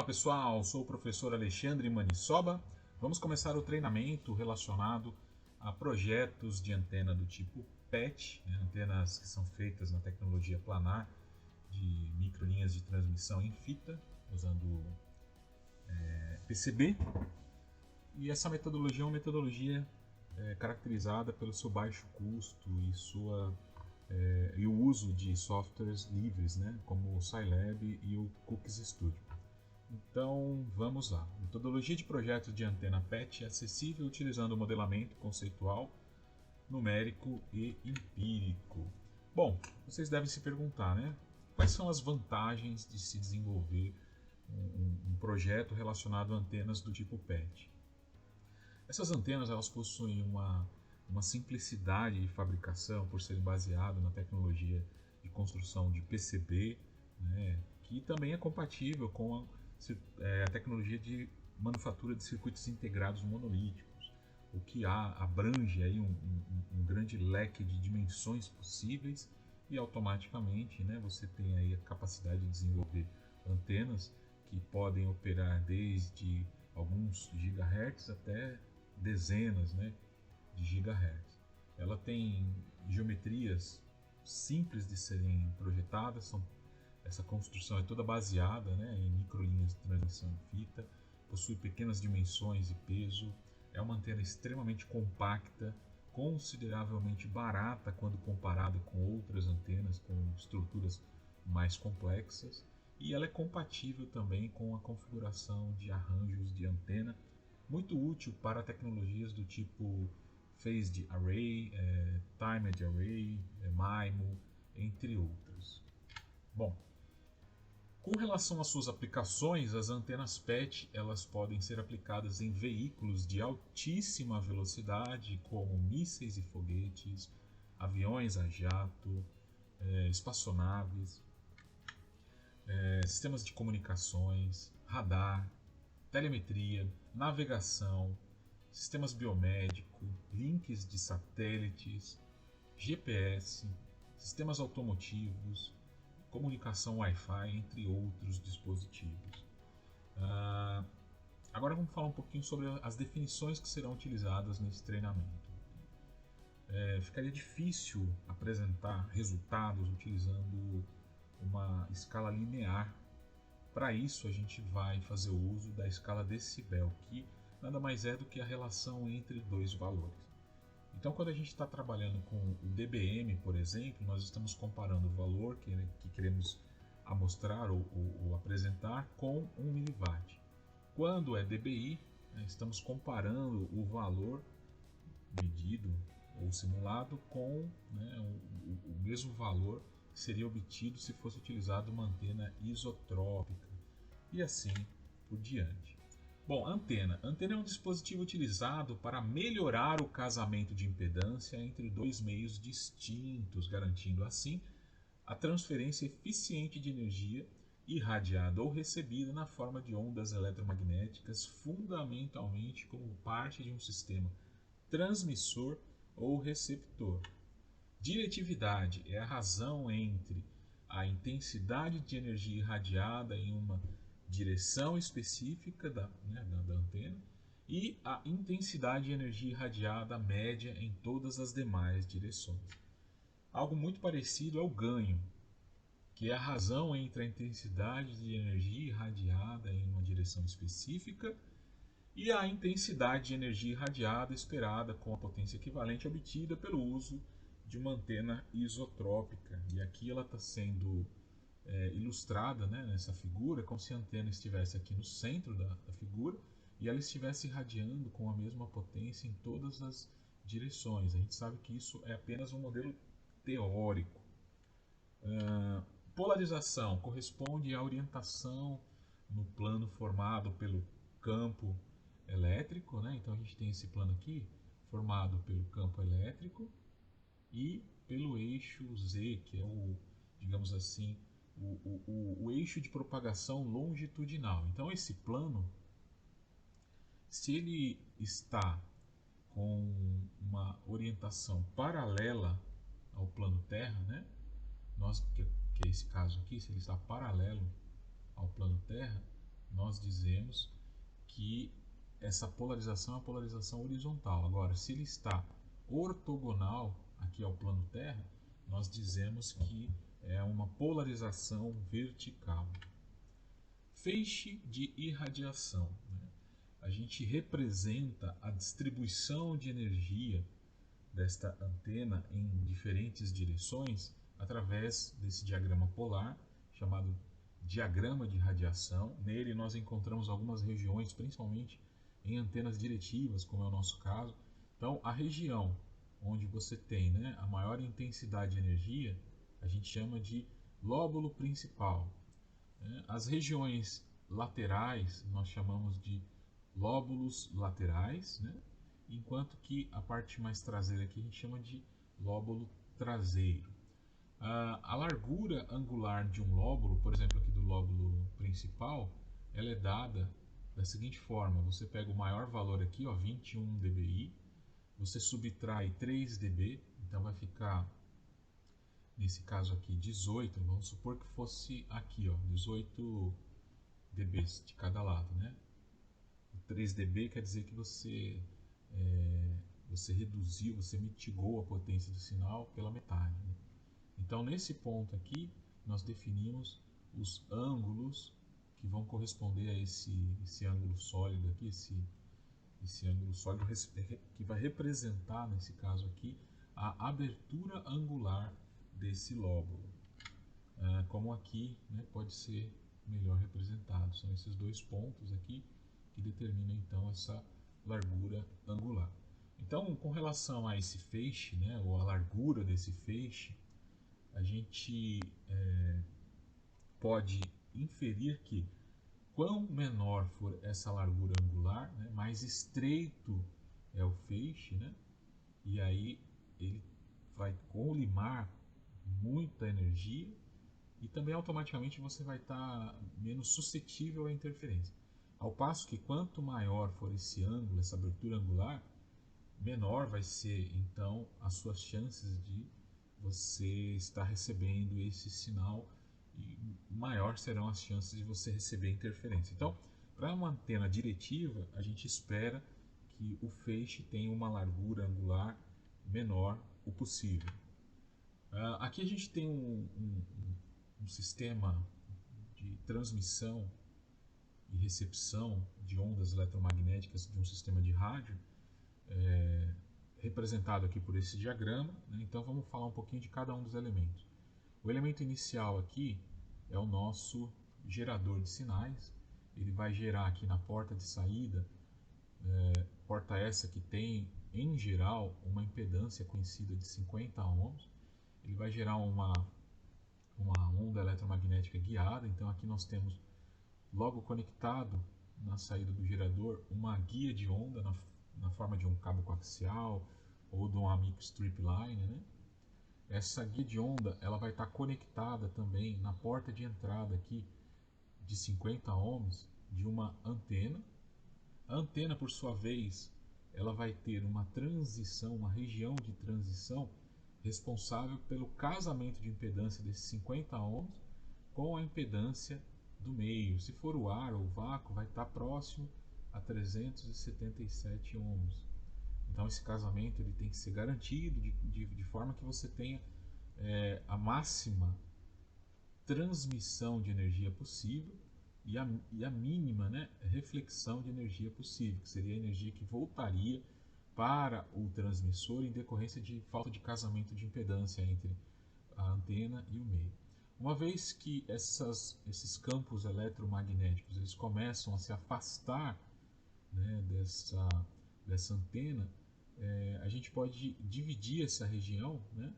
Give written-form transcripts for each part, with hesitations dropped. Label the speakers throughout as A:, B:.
A: pessoal, sou o professor Alexandre Manisoba. Vamos começar o treinamento relacionado a projetos de antena do tipo PET, antenas que são feitas na tecnologia planar de microlinhas de transmissão em fita, usando PCB. E essa metodologia é uma metodologia caracterizada pelo seu baixo custo e o uso de softwares livres, como o Scilab e o Cookies Studio. Então vamos lá. Metodologia de projeto de antena PET é acessível utilizando o modelamento conceitual, numérico e empírico. Bom, vocês devem se perguntar, quais são as vantagens de se desenvolver um projeto relacionado a antenas do tipo PET? Essas antenas elas possuem uma simplicidade de fabricação por serem baseadas na tecnologia de construção de PCB, que também é compatível com a tecnologia de manufatura de circuitos integrados monolíticos, o que abrange aí um grande leque de dimensões possíveis e automaticamente você tem aí a capacidade de desenvolver antenas que podem operar desde alguns gigahertz até dezenas de gigahertz. Ela tem geometrias simples de serem projetadas, essa construção é toda baseada em microlinhas de transmissão em fita, possui pequenas dimensões e peso, é uma antena extremamente compacta, consideravelmente barata quando comparada com outras antenas com estruturas mais complexas, e ela é compatível também com a configuração de arranjos de antena, muito útil para tecnologias do tipo Phased Array, Timed Array, MIMO, entre outras. Bom, com relação às suas aplicações, as antenas PET elas podem ser aplicadas em veículos de altíssima velocidade, como mísseis e foguetes, aviões a jato, espaçonaves, sistemas de comunicações, radar, telemetria, navegação, sistemas biomédicos, links de satélites, GPS, sistemas automotivos, comunicação Wi-Fi, entre outros dispositivos. Agora vamos falar um pouquinho sobre as definições que serão utilizadas nesse treinamento. Ficaria difícil apresentar resultados utilizando uma escala linear. Para isso a gente vai fazer o uso da escala decibel, que nada mais é do que a relação entre dois valores. Então, quando a gente está trabalhando com o dBm, por exemplo, nós estamos comparando o valor que queremos amostrar ou apresentar com 1 mW. Quando é dBi, estamos comparando o valor medido ou simulado com o mesmo valor que seria obtido se fosse utilizado uma antena isotrópica e assim por diante. Bom, antena. Antena é um dispositivo utilizado para melhorar o casamento de impedância entre dois meios distintos, garantindo assim a transferência eficiente de energia irradiada ou recebida na forma de ondas eletromagnéticas, fundamentalmente como parte de um sistema transmissor ou receptor. Diretividade é a razão entre a intensidade de energia irradiada em uma direção específica da antena e a intensidade de energia irradiada média em todas as demais direções. Algo muito parecido é o ganho, que é a razão entre a intensidade de energia irradiada em uma direção específica e a intensidade de energia irradiada esperada com a potência equivalente obtida pelo uso de uma antena isotrópica. E aqui ela está sendo ilustrada nessa figura, como se a antena estivesse aqui no centro da figura e ela estivesse irradiando com a mesma potência em todas as direções. A gente sabe que isso é apenas um modelo teórico. Polarização corresponde à orientação no plano formado pelo campo elétrico, Então a gente tem esse plano aqui formado pelo campo elétrico e pelo eixo Z, que é digamos assim, o eixo de propagação longitudinal. Então esse plano, se ele está com uma orientação paralela ao plano Terra, que é esse caso aqui, se ele está paralelo ao plano Terra, nós dizemos que essa polarização é uma polarização horizontal. Agora, se ele está ortogonal aqui ao plano Terra, nós dizemos que é uma polarização vertical. Feixe de irradiação, né? A gente representa a distribuição de energia desta antena em diferentes direções através desse diagrama polar chamado diagrama de radiação. Nele nós encontramos algumas regiões, principalmente em antenas diretivas, como é o nosso caso. Então, a região onde você tem, né, a maior intensidade de energia, a gente chama de lóbulo principal. As regiões laterais nós chamamos de lóbulos laterais, né? Enquanto que a parte mais traseira aqui a gente chama de lóbulo traseiro. A largura angular de um lóbulo, por exemplo aqui do lóbulo principal, ela é dada da seguinte forma: você pega o maior valor aqui, ó, 21 dBi, você subtrai 3 dB, então vai ficar, nesse caso aqui, 18, vamos supor que fosse aqui, ó, 18 dB de cada lado, né? 3 dB quer dizer que você reduziu, você mitigou a potência do sinal pela metade, né? Então, nesse ponto aqui, nós definimos os ângulos que vão corresponder a esse ângulo sólido aqui, esse ângulo sólido que vai representar, nesse caso aqui, a abertura angular desse lóbulo. Como aqui, né, pode ser melhor representado. São esses dois pontos aqui que determinam então essa largura angular. Então, com relação a esse feixe, né, ou a largura desse feixe, a gente pode inferir que quão menor for essa largura angular, né, mais estreito é o feixe, né, e aí ele vai colimar muita energia e também automaticamente você vai estar menos suscetível à interferência. Ao passo que quanto maior for esse ângulo, essa abertura angular, menor vai ser então as suas chances de você estar recebendo esse sinal e maior serão as chances de você receber interferência. Então, para uma antena diretiva, a gente espera que o feixe tenha uma largura angular menor o possível. Aqui a gente tem um sistema de transmissão e recepção de ondas eletromagnéticas de um sistema de rádio, representado aqui por esse diagrama, né? Então vamos falar um pouquinho de cada um dos elementos. O elemento inicial aqui é o nosso gerador de sinais. Ele vai gerar aqui na porta de saída, porta essa que tem em geral uma impedância conhecida de 50 ohms. Ele vai gerar uma onda eletromagnética guiada. Então aqui nós temos logo conectado na saída do gerador uma guia de onda na forma de um cabo coaxial ou de um amigo strip line, né? Essa guia de onda ela vai estar conectada também na porta de entrada aqui de 50 ohms de uma antena. A antena, por sua vez, ela vai ter uma transição, uma região de transição responsável pelo casamento de impedância desses 50 ohms com a impedância do meio. Se for o ar ou o vácuo, vai estar próximo a 377 ohms. Então esse casamento ele tem que ser garantido de forma que você tenha a máxima transmissão de energia possível e a mínima, né, reflexão de energia possível, que seria a energia que voltaria para o transmissor em decorrência de falta de casamento de impedância entre a antena e o meio. Uma vez que esses campos eletromagnéticos eles começam a se afastar, né, dessa antena, a gente pode dividir essa região, né,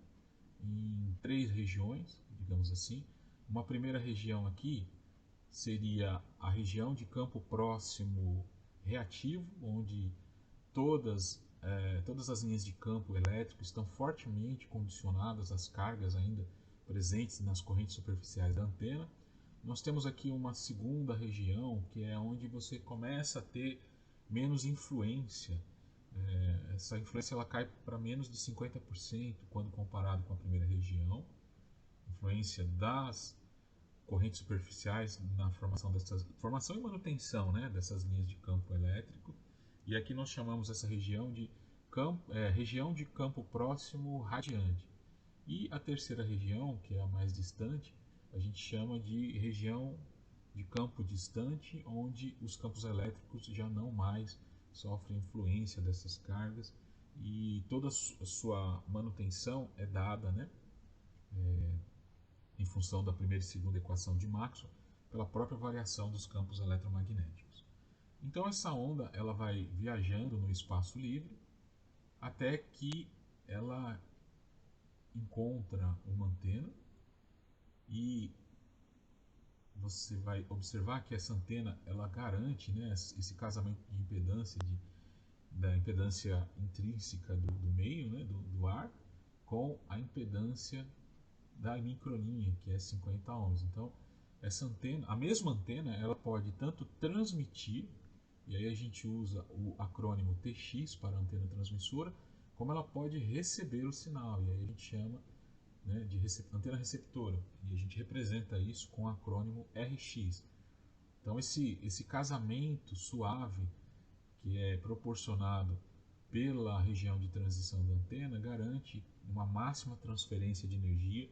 A: em 3 regiões, digamos assim. Uma primeira região aqui seria a região de campo próximo reativo, onde todas as linhas de campo elétrico estão fortemente condicionadas às cargas ainda presentes nas correntes superficiais da antena. Nós temos aqui uma segunda região, que é onde você começa a ter menos influência. Essa influência ela cai para menos de 50% quando comparado com a primeira região. Influência correntes superficiais na formação e manutenção, né, dessas linhas de campo elétrico. E aqui nós chamamos essa região de região de campo próximo radiante. E a terceira região, que é a mais distante, a gente chama de região de campo distante, onde os campos elétricos já não mais sofrem influência dessas cargas e toda a sua manutenção é dada, né, em função da primeira e segunda equação de Maxwell, pela própria variação dos campos eletromagnéticos. Então essa onda ela vai viajando no espaço livre até que ela encontra uma antena e você vai observar que essa antena ela garante, né, esse casamento de impedância da impedância intrínseca do meio, né, do ar, com a impedância da microlinha, que é 50 ohms. Então, essa antena, a mesma antena, ela pode tanto transmitir, e aí a gente usa o acrônimo TX para a antena transmissora, como ela pode receber o sinal, e aí a gente chama, né, de antena receptora, e a gente representa isso com o acrônimo RX. Então, esse casamento suave que é proporcionado pela região de transição da antena garante uma máxima transferência de energia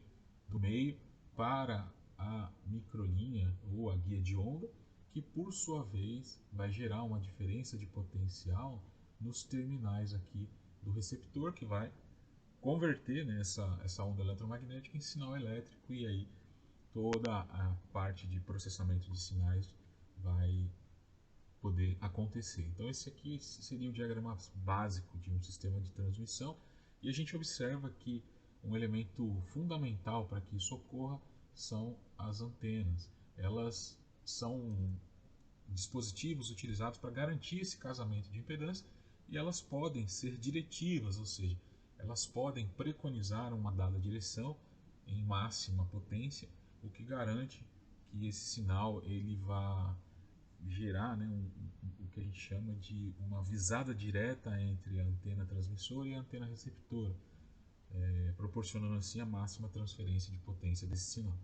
A: do meio para a microlinha ou a guia de onda, que por sua vez vai gerar uma diferença de potencial nos terminais aqui do receptor, que vai converter, né, essa onda eletromagnética em sinal elétrico, e aí toda a parte de processamento de sinais vai poder acontecer. Então esse aqui seria o diagrama básico de um sistema de transmissão, e a gente observa que um elemento fundamental para que isso ocorra são as antenas. Elas são dispositivos utilizados para garantir esse casamento de impedância, e elas podem ser diretivas, ou seja, elas podem preconizar uma dada direção em máxima potência, o que garante que esse sinal ele vá gerar, né, o que a gente chama de uma visada direta entre a antena transmissora e a antena receptora, proporcionando assim a máxima transferência de potência desse sinal.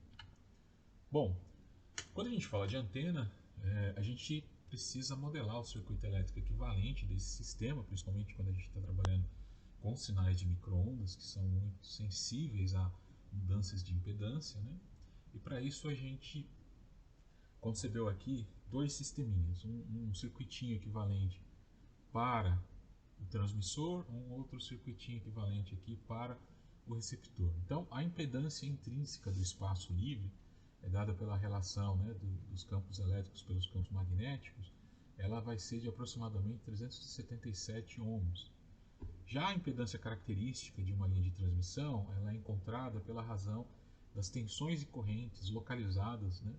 A: Bom, quando a gente fala de antena, a gente precisa modelar o circuito elétrico equivalente desse sistema, principalmente quando a gente está trabalhando com sinais de microondas, que são muito sensíveis a mudanças de impedância, né? E para isso a gente concebeu aqui dois sisteminhas, um circuitinho equivalente para o transmissor, um outro circuitinho equivalente aqui para o receptor. Então, a impedância intrínseca do espaço livre é dada pela relação, né, dos campos elétricos pelos campos magnéticos, ela vai ser de aproximadamente 377 ohms. Já a impedância característica de uma linha de transmissão, ela é encontrada pela razão das tensões e correntes localizadas, né,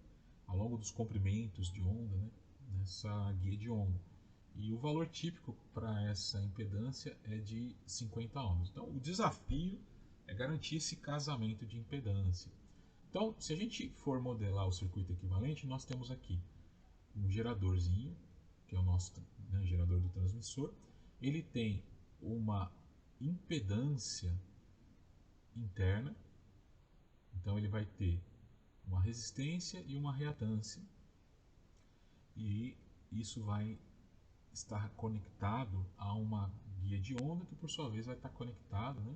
A: ao longo dos comprimentos de onda, né, nessa guia de onda. E o valor típico para essa impedância é de 50 ohms. Então, o desafio é garantir esse casamento de impedância. Então, se a gente for modelar o circuito equivalente, nós temos aqui um geradorzinho, que é o nosso, né, gerador do transmissor. Ele tem uma impedância interna, então ele vai ter uma resistência e uma reatância, e isso vai estar conectado a uma guia de onda que por sua vez vai estar conectado, né,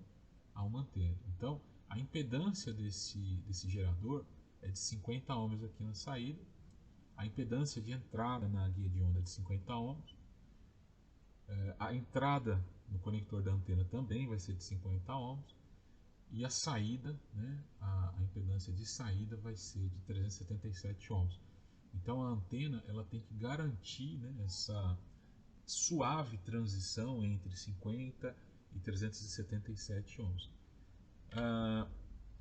A: a uma antena. Então a impedância desse gerador é de 50 ohms aqui na saída, a impedância de entrada na guia de onda é de 50 ohms, a entrada no conector da antena também vai ser de 50 ohms, e a saída, né, a impedância de saída vai ser de 377 ohms. Então a antena ela tem que garantir, né, essa suave transição entre 50 e 377 ohms.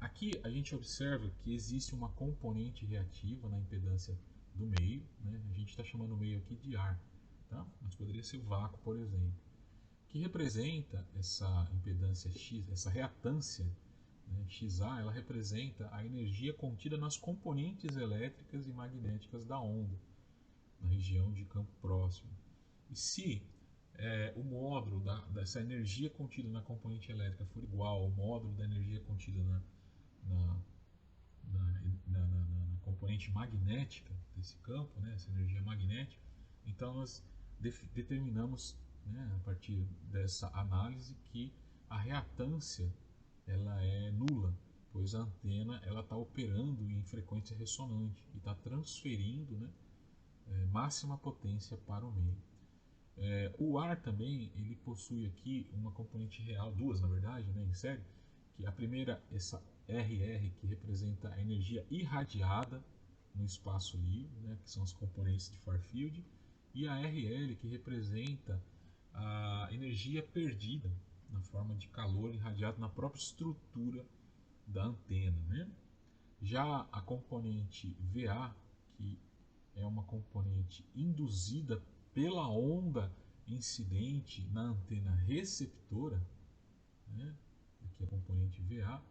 A: Aqui a gente observa que existe uma componente reativa na impedância do meio, né? A gente está chamando o meio aqui de ar, tá? Mas poderia ser o vácuo, por exemplo, que representa essa impedância X, essa reatância, né, XA, ela representa a energia contida nas componentes elétricas e magnéticas da onda, na região de campo próximo. E se o módulo dessa energia contida na componente elétrica for igual ao módulo da energia contida na componente magnética desse campo, né, essa energia magnética. Então nós determinamos, né, a partir dessa análise, que a reatância ela é nula, pois a antena ela está operando em frequência ressonante e está transferindo, né, máxima potência para o meio. O ar também ele possui aqui uma componente real, duas na verdade, né, em série, que a primeira, essa RR, que representa a energia irradiada no espaço livre, né, que são as componentes de far field, e a RL, que representa a energia perdida na forma de calor irradiado na própria estrutura da antena, né? Já a componente VA, que é uma componente induzida pela onda incidente na antena receptora, né? Aqui a componente VA,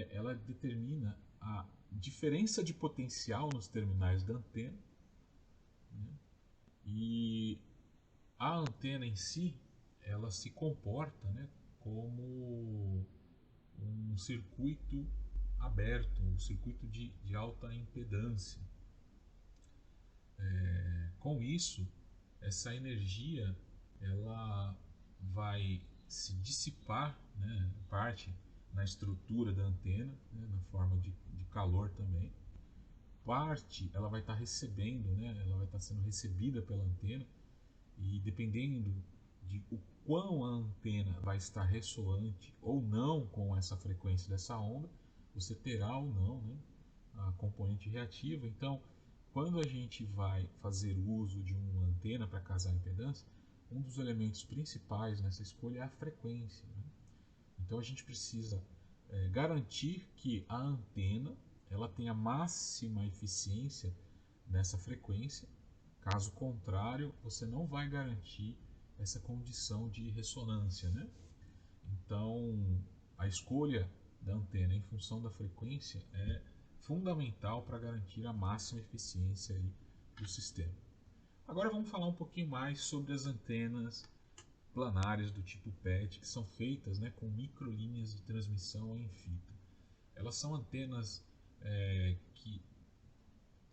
A: ela determina a diferença de potencial nos terminais da antena, né? E a antena em si, ela se comporta, né, como um circuito aberto, um circuito de alta impedância. Com isso, essa energia ela vai se dissipar, né, parte na estrutura da antena, né, na forma de calor também. Parte ela vai estar recebendo, né, ela vai estar sendo recebida pela antena, e dependendo de o quão a antena vai estar ressoante ou não com essa frequência dessa onda, você terá ou não, né, a componente reativa. Então, quando a gente vai fazer uso de uma antena para casar impedância, um dos elementos principais nessa escolha é a frequência, né? Então a gente precisa garantir que a antena ela tenha máxima eficiência nessa frequência. Caso contrário, você não vai garantir essa condição de ressonância, né? Então, a escolha da antena em função da frequência é fundamental para garantir a máxima eficiência aí do sistema. Agora vamos falar um pouquinho mais sobre as antenas planárias do tipo PET, que são feitas, né, com microlinhas de transmissão em fita. Elas são antenas que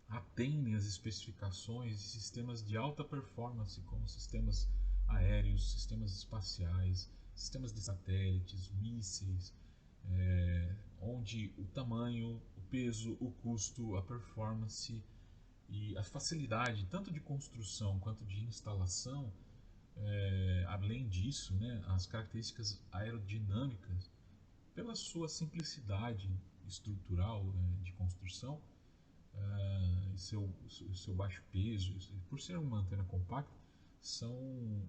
A: atendem às especificações de sistemas de alta performance, como sistemas aéreos, sistemas espaciais, sistemas de satélites, mísseis, onde o tamanho, o peso, o custo, a performance e a facilidade, tanto de construção quanto de instalação, além disso, né, as características aerodinâmicas, pela sua simplicidade estrutural, de construção, seu baixo peso, por ser uma antena compacta, são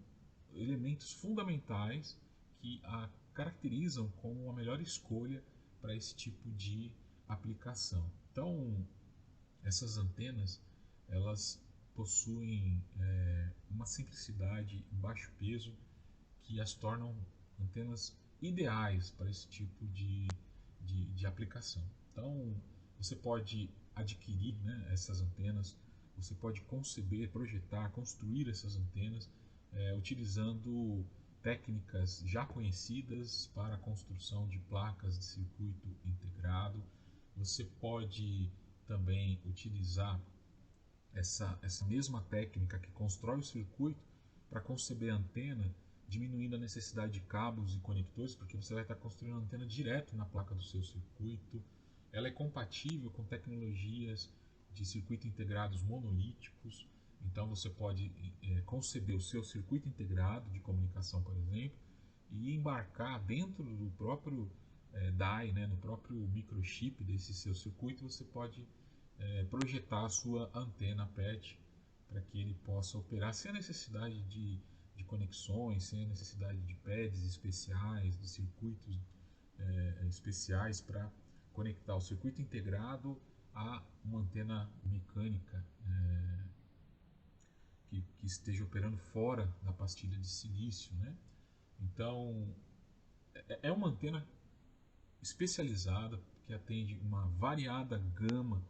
A: elementos fundamentais que a caracterizam como a melhor escolha para esse tipo de aplicação. Então, essas antenas elas possuem uma simplicidade e baixo peso que as tornam antenas ideais para esse tipo de aplicação. Então, você pode adquirir, né, essas antenas, você pode conceber, projetar, construir essas antenas utilizando técnicas já conhecidas para a construção de placas de circuito integrado. Você pode também utilizar essa mesma técnica que constrói o circuito para conceber a antena, diminuindo a necessidade de cabos e conectores, porque você vai estar construindo a antena direto na placa do seu circuito. Ela é compatível com tecnologias de circuito integrados monolíticos, então você pode conceber o seu circuito integrado de comunicação, por exemplo, e embarcar dentro do próprio DAI, né, no próprio microchip desse seu circuito. Você pode projetar a sua antena PET para que ele possa operar sem a necessidade de conexões, sem a necessidade de pads especiais, de circuitos especiais para conectar o circuito integrado a uma antena mecânica que esteja operando fora da pastilha de silício, né? Então, é uma antena especializada que atende uma variada gama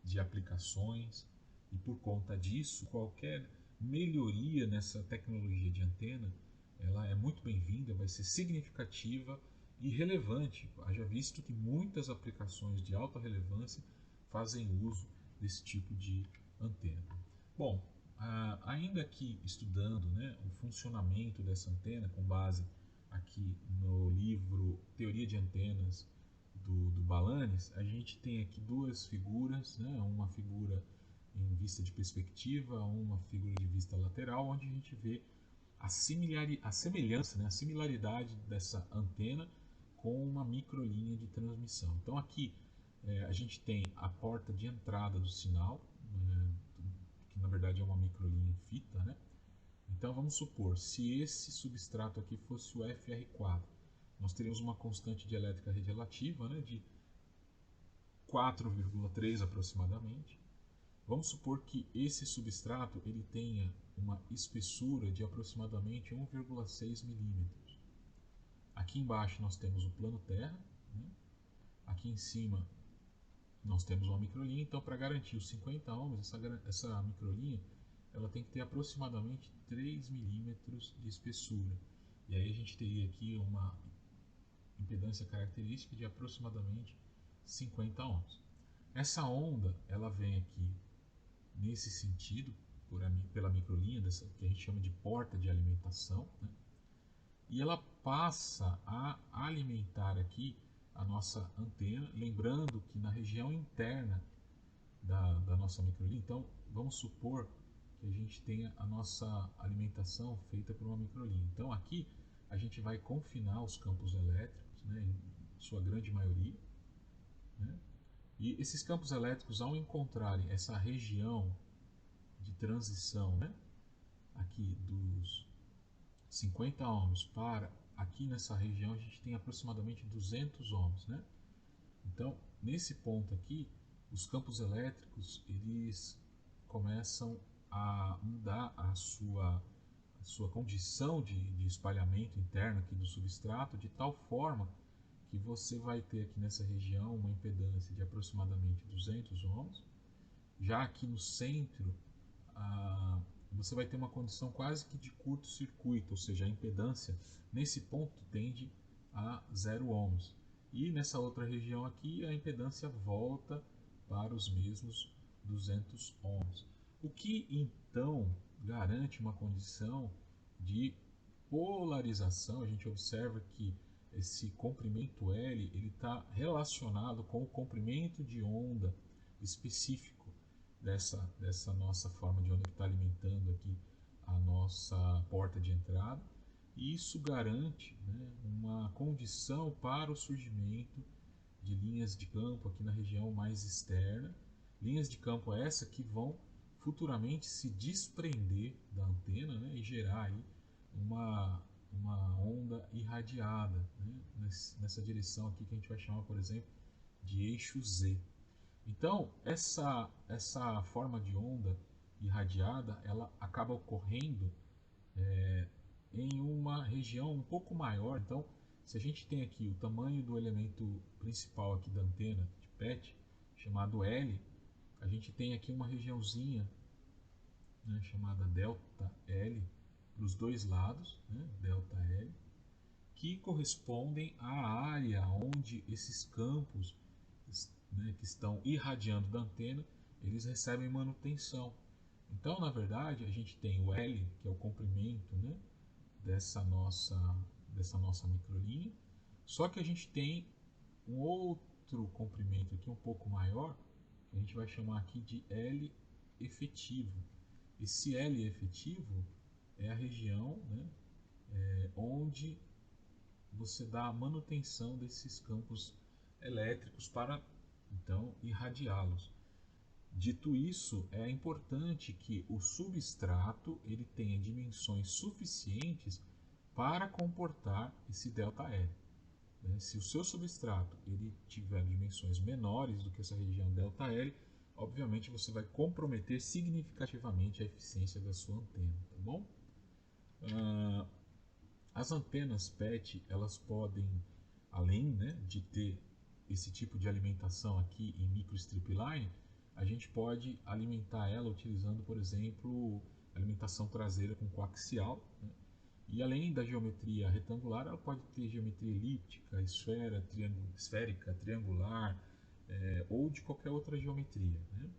A: de aplicações, e por conta disso, qualquer melhoria nessa tecnologia de antena ela é muito bem-vinda, vai ser significativa e relevante, haja visto que muitas aplicações de alta relevância fazem uso desse tipo de antena. Bom, ainda aqui estudando, né, o funcionamento dessa antena com base aqui no livro Teoria de Antenas do Balanis, a gente tem aqui duas figuras, né, uma figura em vista de perspectiva, uma figura de vista lateral, onde a gente vê a semelhança, né, a similaridade dessa antena com uma microlinha de transmissão. Então aqui a gente tem a porta de entrada do sinal, que na verdade é uma microlinha em fita, né? Então vamos supor, se esse substrato aqui fosse o FR4, nós teríamos uma constante dielétrica relativa, né, de 4,3 aproximadamente. Vamos supor que esse substrato ele tenha uma espessura de aproximadamente 1,6 milímetros. Aqui embaixo nós temos o plano terra, né? Aqui em cima nós temos uma microlinha. Então, para garantir os 50 ohms, essa microlinha ela tem que ter aproximadamente 3 milímetros de espessura. E aí a gente teria aqui uma impedância característica de aproximadamente 50 ohms. Essa onda ela vem aqui nesse sentido, pela microlinha, que a gente chama de porta de alimentação, né? E ela passa a alimentar aqui a nossa antena, lembrando que na região interna da nossa microlinha, então vamos supor que a gente tenha a nossa alimentação feita por uma microlinha. Então aqui a gente vai confinar os campos elétricos, né, em sua grande maioria, né? E esses campos elétricos, ao encontrarem essa região de transição, né, aqui dos 50 ohms para aqui nessa região a gente tem aproximadamente 200 ohms, né? Então nesse ponto aqui os campos elétricos eles começam a mudar a sua condição de espalhamento interno aqui do substrato de tal forma que você vai ter aqui nessa região uma impedância de aproximadamente 200 ohms. Já aqui no centro você vai ter uma condição quase que de curto-circuito, ou seja, a impedância nesse ponto tende a 0 ohms. E nessa outra região aqui a impedância volta para os mesmos 200 ohms. O que então garante uma condição de polarização. A gente observa que esse comprimento L está relacionado com o comprimento de onda específico dessa nossa forma de onda que está alimentando aqui a nossa porta de entrada, e isso garante, né, uma condição para o surgimento de linhas de campo aqui na região mais externa, linhas de campo essa que vão futuramente se desprender da antena, né, e gerar aí uma onda irradiada, né, nessa direção aqui que a gente vai chamar, por exemplo, de eixo Z. Então, essa forma de onda irradiada, ela acaba ocorrendo em uma região um pouco maior. Então, se a gente tem aqui o tamanho do elemento principal aqui da antena de PET, chamado L, a gente tem aqui uma regiãozinha, né, chamada delta L, para os dois lados, né, delta L, que correspondem à área onde esses campos, né, que estão irradiando da antena, eles recebem manutenção. Então, na verdade, a gente tem o L, que é o comprimento, né, dessa nossa microlinha, só que a gente tem um outro comprimento aqui um pouco maior, que a gente vai chamar aqui de L efetivo. Esse L efetivo é a região, né, onde você dá a manutenção desses campos elétricos para então irradiá-los. Dito isso, é importante que o substrato ele tenha dimensões suficientes para comportar esse ΔL. Se o seu substrato ele tiver dimensões menores do que essa região ΔL, obviamente você vai comprometer significativamente a eficiência da sua antena, tá bom? As antenas PET elas podem, além, né, de ter esse tipo de alimentação aqui em microstrip line, a gente pode alimentar ela utilizando, por exemplo, alimentação traseira com coaxial, né? E além da geometria retangular, ela pode ter geometria elíptica, esférica, triangular, ou de qualquer outra geometria, né?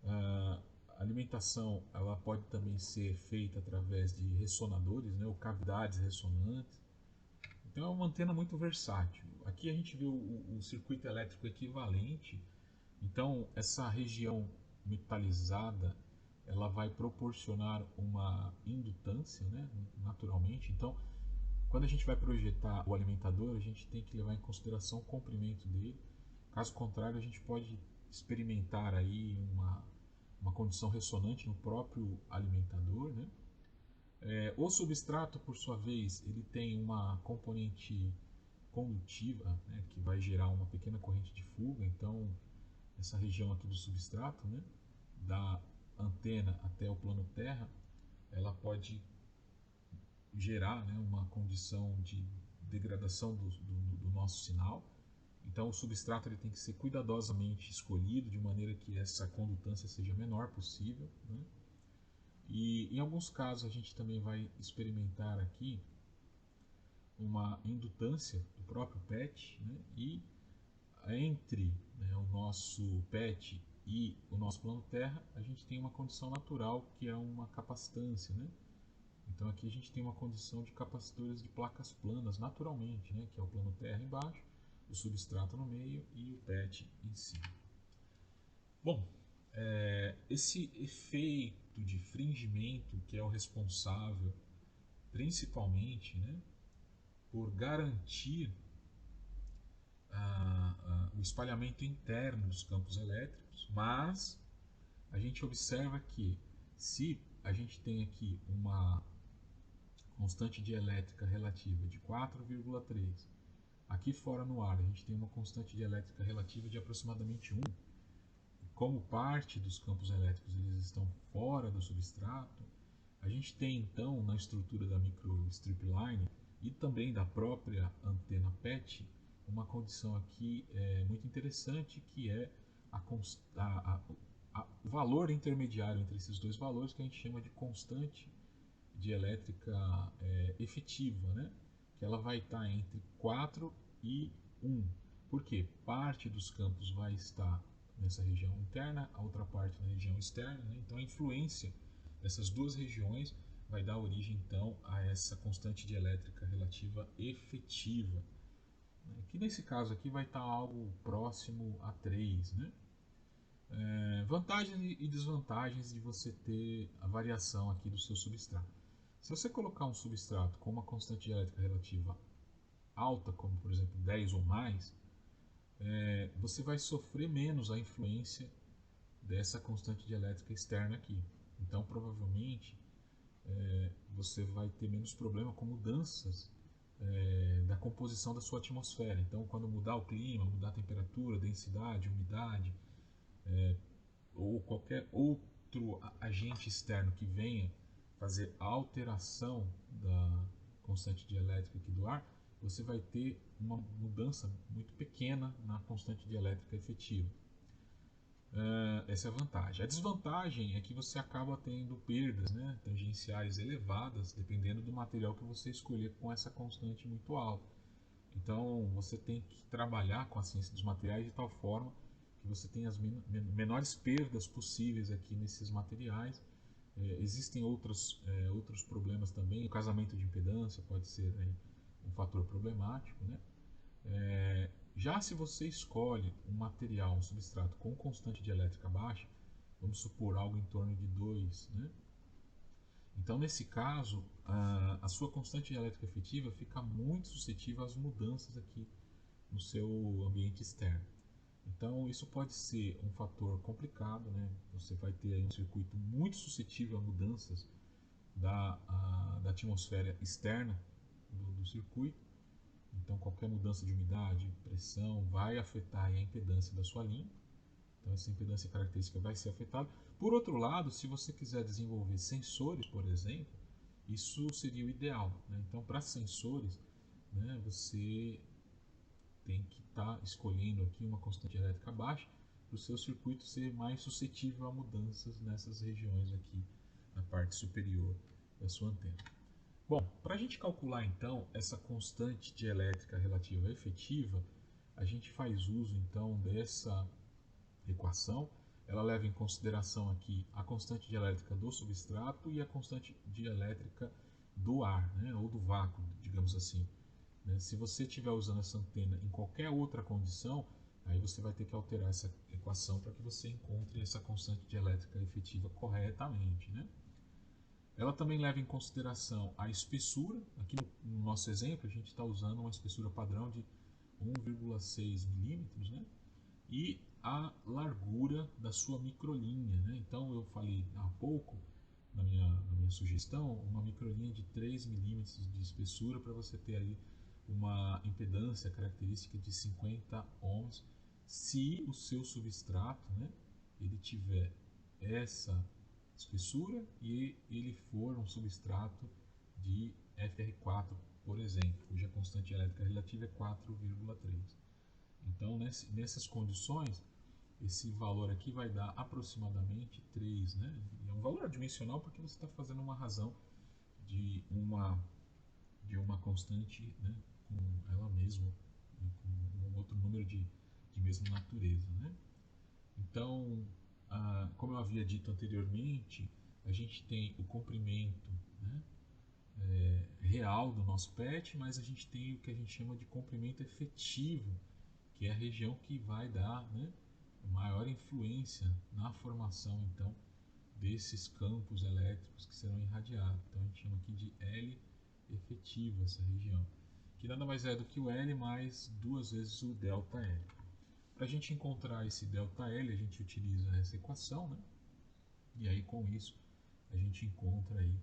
A: A alimentação ela pode também ser feita através de ressonadores, né, ou cavidades ressonantes. Então é uma antena muito versátil. Aqui a gente vê o circuito elétrico equivalente. Então essa região metalizada ela vai proporcionar uma indutância, né, naturalmente. Então quando a gente vai projetar o alimentador, a gente tem que levar em consideração o comprimento dele. Caso contrário, a gente pode experimentar aí uma condição ressonante no próprio alimentador, né? O substrato, por sua vez, ele tem uma componente condutiva, né, que vai gerar uma pequena corrente de fuga. Então, essa região aqui do substrato, né, da antena até o plano terra, ela pode gerar, né, uma condição de degradação do nosso sinal. Então o substrato ele tem que ser cuidadosamente escolhido de maneira que essa condutância seja a menor possível, né? E em alguns casos a gente também vai experimentar aqui uma indutância do próprio PET, né? E entre, né, o nosso PET e o nosso plano terra a gente tem uma condição natural que é uma capacitância, né? Então aqui a gente tem uma condição de capacitores de placas planas naturalmente, né, que é o plano terra embaixo, o substrato no meio e o PET em cima. Bom, esse efeito de fringimento que é o responsável principalmente, né, por garantir o espalhamento interno dos campos elétricos, mas a gente observa que se a gente tem aqui uma constante dielétrica relativa de 4,3. Aqui fora no ar a gente tem uma constante dielétrica relativa de aproximadamente 1. Como parte dos campos elétricos eles estão fora do substrato, a gente tem então na estrutura da microstrip line e também da própria antena PET uma condição aqui muito interessante, que é o valor intermediário entre esses dois valores, que a gente chama de constante dielétrica efetiva, né? Que ela vai estar entre 4 e 1. Porque parte dos campos vai estar nessa região interna, a outra parte na região externa, né? Então a influência dessas duas regiões vai dar origem então a essa constante dielétrica relativa efetiva, né? Que nesse caso aqui vai estar algo próximo a 3, né? Vantagens e desvantagens de você ter a variação aqui do seu substrato. Se você colocar um substrato com uma constante dielétrica relativa alta, como por exemplo 10 ou mais, você vai sofrer menos a influência dessa constante dielétrica externa aqui. Então provavelmente você vai ter menos problema com mudanças da composição da sua atmosfera. Então quando mudar o clima, mudar a temperatura, densidade, umidade, ou qualquer outro agente externo que venha fazer a alteração da constante dielétrica aqui do ar, você vai ter uma mudança muito pequena na constante dielétrica efetiva. Essa é a vantagem. A desvantagem é que você acaba tendo perdas, né, tangenciais elevadas, dependendo do material que você escolher com essa constante muito alta. Então você tem que trabalhar com a ciência dos materiais de tal forma que você tenha as menores perdas possíveis aqui nesses materiais. Existem outros problemas também. O casamento de impedância pode ser um fator problemático, né? Já se você escolhe um material, um substrato com constante dielétrica baixa, vamos supor algo em torno de 2, né? Então, nesse caso, a sua constante dielétrica efetiva fica muito suscetível às mudanças aqui no seu ambiente externo. Então, isso pode ser um fator complicado, né? Você vai ter aí um circuito muito suscetível a mudanças da atmosfera externa do circuito. Então, qualquer mudança de umidade, pressão, vai afetar a impedância da sua linha. Então, essa impedância característica vai ser afetada. Por outro lado, se você quiser desenvolver sensores, por exemplo, isso seria o ideal, né? Então, para sensores, né, você tem que estar escolhendo aqui uma constante elétrica baixa para o seu circuito ser mais suscetível a mudanças nessas regiões aqui na parte superior da sua antena. Bom, para a gente calcular então essa constante dielétrica relativa efetiva, a gente faz uso então dessa equação. ela leva em consideração aqui a constante dielétrica do substrato e a constante dielétrica do ar, né, ou do vácuo, digamos assim. Se você estiver usando essa antena em qualquer outra condição, aí você vai ter que alterar essa equação para que você encontre essa constante dielétrica efetiva corretamente, né? Ela também leva em consideração a espessura. Aqui no nosso exemplo, a gente está usando uma espessura padrão de 1,6 milímetros, né? E a largura da sua microlinha, né? Então, eu falei há pouco, na minha sugestão, uma microlinha de 3 milímetros de espessura para você ter aí uma impedância característica de 50 ohms, se o seu substrato, né, ele tiver essa espessura e ele for um substrato de FR4, por exemplo, cuja constante elétrica relativa é 4,3. Então, nessas condições, esse valor aqui vai dar aproximadamente 3, né? E é um valor adimensional porque você está fazendo uma razão de uma constante, né, com ela mesma, né, com um outro número de mesma natureza, né? Então, como eu havia dito anteriormente, a gente tem o comprimento, né, real do nosso PET, mas a gente tem o que a gente chama de comprimento efetivo, que é a região que vai dar, né, maior influência na formação então desses campos elétricos que serão irradiados. Então a gente chama aqui de L efetivo essa região, que nada mais é do que o L mais duas vezes o ΔL. Para a gente encontrar esse ΔL, a gente utiliza essa equação, né? E aí com isso a gente encontra aí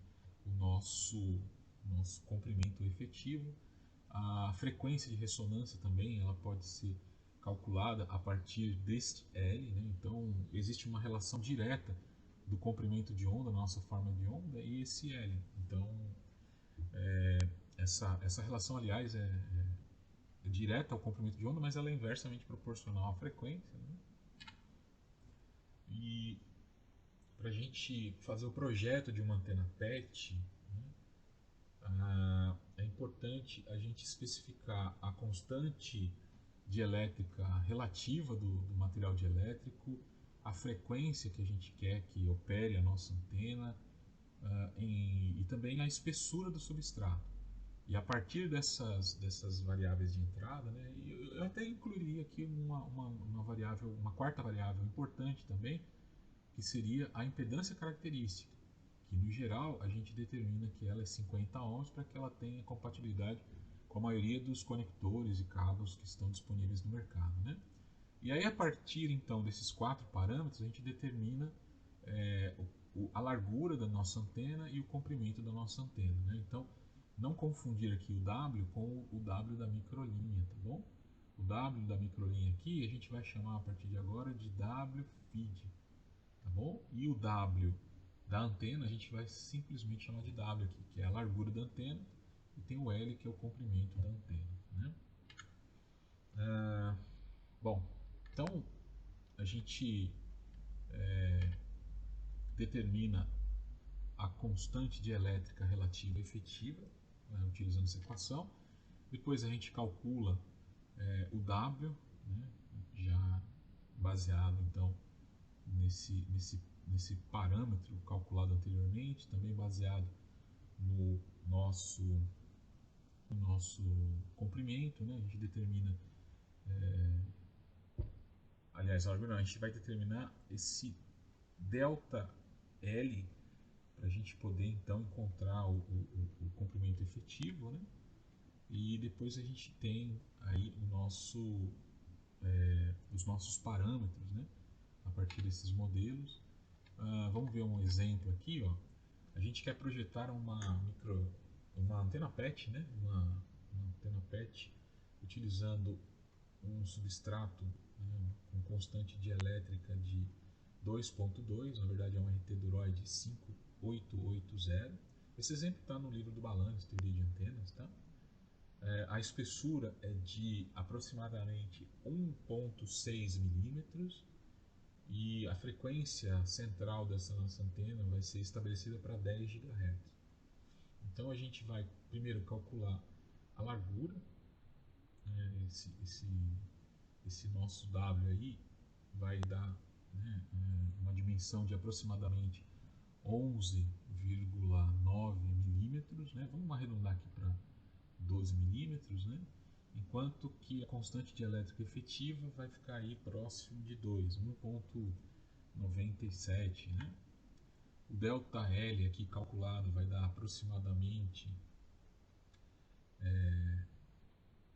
A: o nosso comprimento efetivo. A frequência de ressonância também ela pode ser calculada a partir deste L, né? Então existe uma relação direta do comprimento de onda, nossa forma de onda, e esse L. Então essa relação, aliás, é direta ao comprimento de onda, mas ela é inversamente proporcional à frequência, né? E para a gente fazer o projeto de uma antena PET, né, é importante a gente especificar a constante dielétrica relativa do material dielétrico, a frequência que a gente quer que opere a nossa antena, e também a espessura do substrato. E a partir dessas variáveis de entrada, né, eu até incluiria aqui uma variável, uma quarta variável importante também, que seria a impedância característica, que no geral a gente determina que ela é 50 ohms para que ela tenha compatibilidade com a maioria dos conectores e cabos que estão disponíveis no mercado, né? E aí a partir então desses quatro parâmetros a gente determina a largura da nossa antena e o comprimento da nossa antena, né? Então não confundir aqui o W com o W da microlinha, tá bom? O W da microlinha aqui a gente vai chamar a partir de agora de W feed, tá bom? E o W da antena a gente vai simplesmente chamar de W aqui, que é a largura da antena, e tem o L que é o comprimento da antena, né? Bom, então a gente determina a constante dielétrica relativa efetiva, né, utilizando essa equação. Depois a gente calcula o W, né, já baseado então nesse parâmetro calculado anteriormente, também baseado no nosso comprimento, né, a gente determina, aliás, a gente vai determinar esse delta L para a gente poder então encontrar o comprimento efetivo, né? E depois a gente tem aí os nossos parâmetros, né? A partir desses modelos. Vamos ver um exemplo aqui, ó. A gente quer projetar uma antena PET, né? Uma antena PET utilizando um substrato, né, com constante dielétrica de 2.2, na verdade é um RT Duroid 5880. Esse exemplo está no livro do Balanes, Teoria de Antenas, tá? A espessura é de aproximadamente 1.6 milímetros e a frequência central dessa nossa antena vai ser estabelecida para 10 GHz. Então a gente vai primeiro calcular a largura, né, esse nosso W aí vai dar né, uma dimensão de aproximadamente 11,9 milímetros, né? Vamos arredondar aqui para 12 milímetros, né? Enquanto que a constante dielétrica efetiva vai ficar aí próximo de 2, 1,97, né? O ΔL aqui calculado vai dar aproximadamente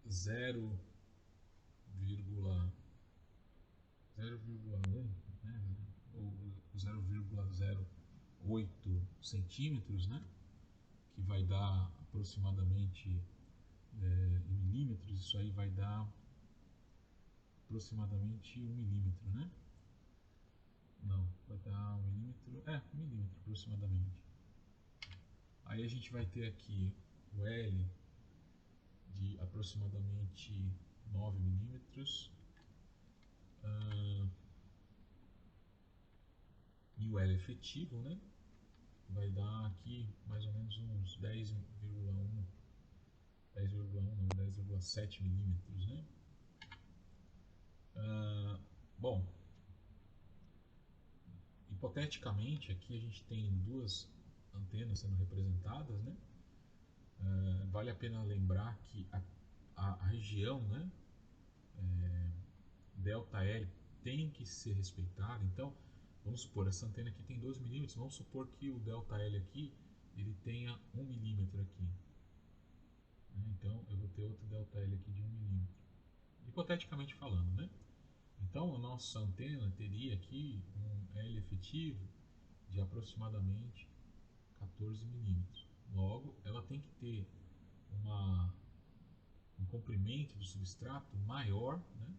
A: 0,1, né? Ou 0,08 centímetros, né? Que vai dar aproximadamente em milímetros, isso aí vai dar aproximadamente 1 milímetro, né? Não, vai dar 1 milímetro, 1 milímetro aproximadamente. Aí a gente vai ter aqui o L de aproximadamente 9 milímetros e o L efetivo, né? Vai dar aqui mais ou menos uns 10,7 milímetros, né? Bom, hipoteticamente aqui a gente tem duas antenas sendo representadas, né? Vale a pena lembrar que a região, né, ΔL tem que ser respeitada. Então, vamos supor, essa antena aqui tem 2 milímetros, vamos supor que o ΔL aqui ele tenha 1 milímetro aqui. Então, eu vou ter outro ΔL aqui de 1 milímetro. Hipoteticamente falando, né? Então, a nossa antena teria aqui um L efetivo de aproximadamente 14 milímetros. Logo, ela tem que ter um comprimento do substrato maior, né,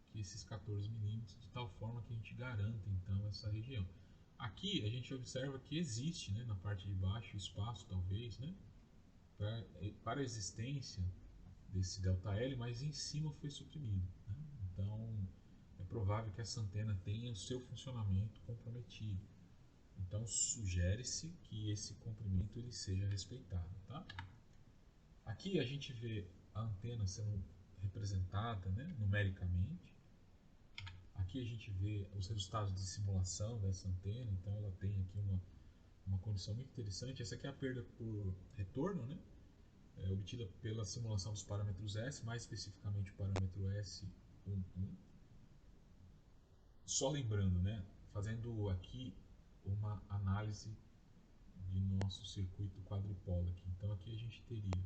A: que esses 14 milímetros, de tal forma que a gente garanta então essa região. Aqui a gente observa que existe, né, na parte de baixo espaço, talvez, né, para a existência desse ΔL, mas em cima foi suprimido, né? Então é provável que essa antena tenha o seu funcionamento comprometido. Então sugere-se que esse comprimento ele seja respeitado, tá? Aqui a gente vê a antena sendo representada, né, numericamente. Aqui a gente vê os resultados de simulação dessa antena, então ela tem aqui uma condição muito interessante. Essa aqui é a perda por retorno, né, obtida pela simulação dos parâmetros S, mais especificamente o parâmetro S11. Só lembrando, né, fazendo aqui uma análise de nosso circuito quadripolo aqui. Então aqui a gente teria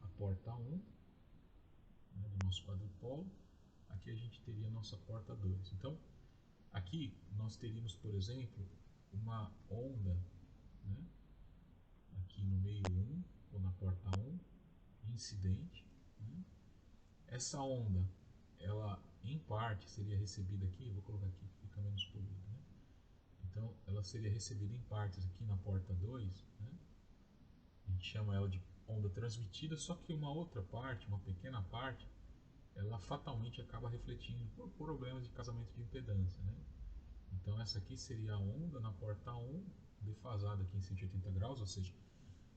A: a porta 1, né, do nosso quadripolo. Aqui a gente teria a nossa porta 2. Então, aqui nós teríamos, por exemplo, uma onda, né, aqui no meio 1, ou na porta 1, incidente. Né? Essa onda, ela em parte seria recebida aqui, vou colocar aqui que fica menos poluído. Né? Então, ela seria recebida em partes aqui na porta 2. Né? A gente chama ela de onda transmitida, só que uma outra parte, uma pequena parte, ela fatalmente acaba refletindo por problemas de casamento de impedância, né? Então essa aqui seria a onda na porta 1, defasada aqui em 180 graus, ou seja,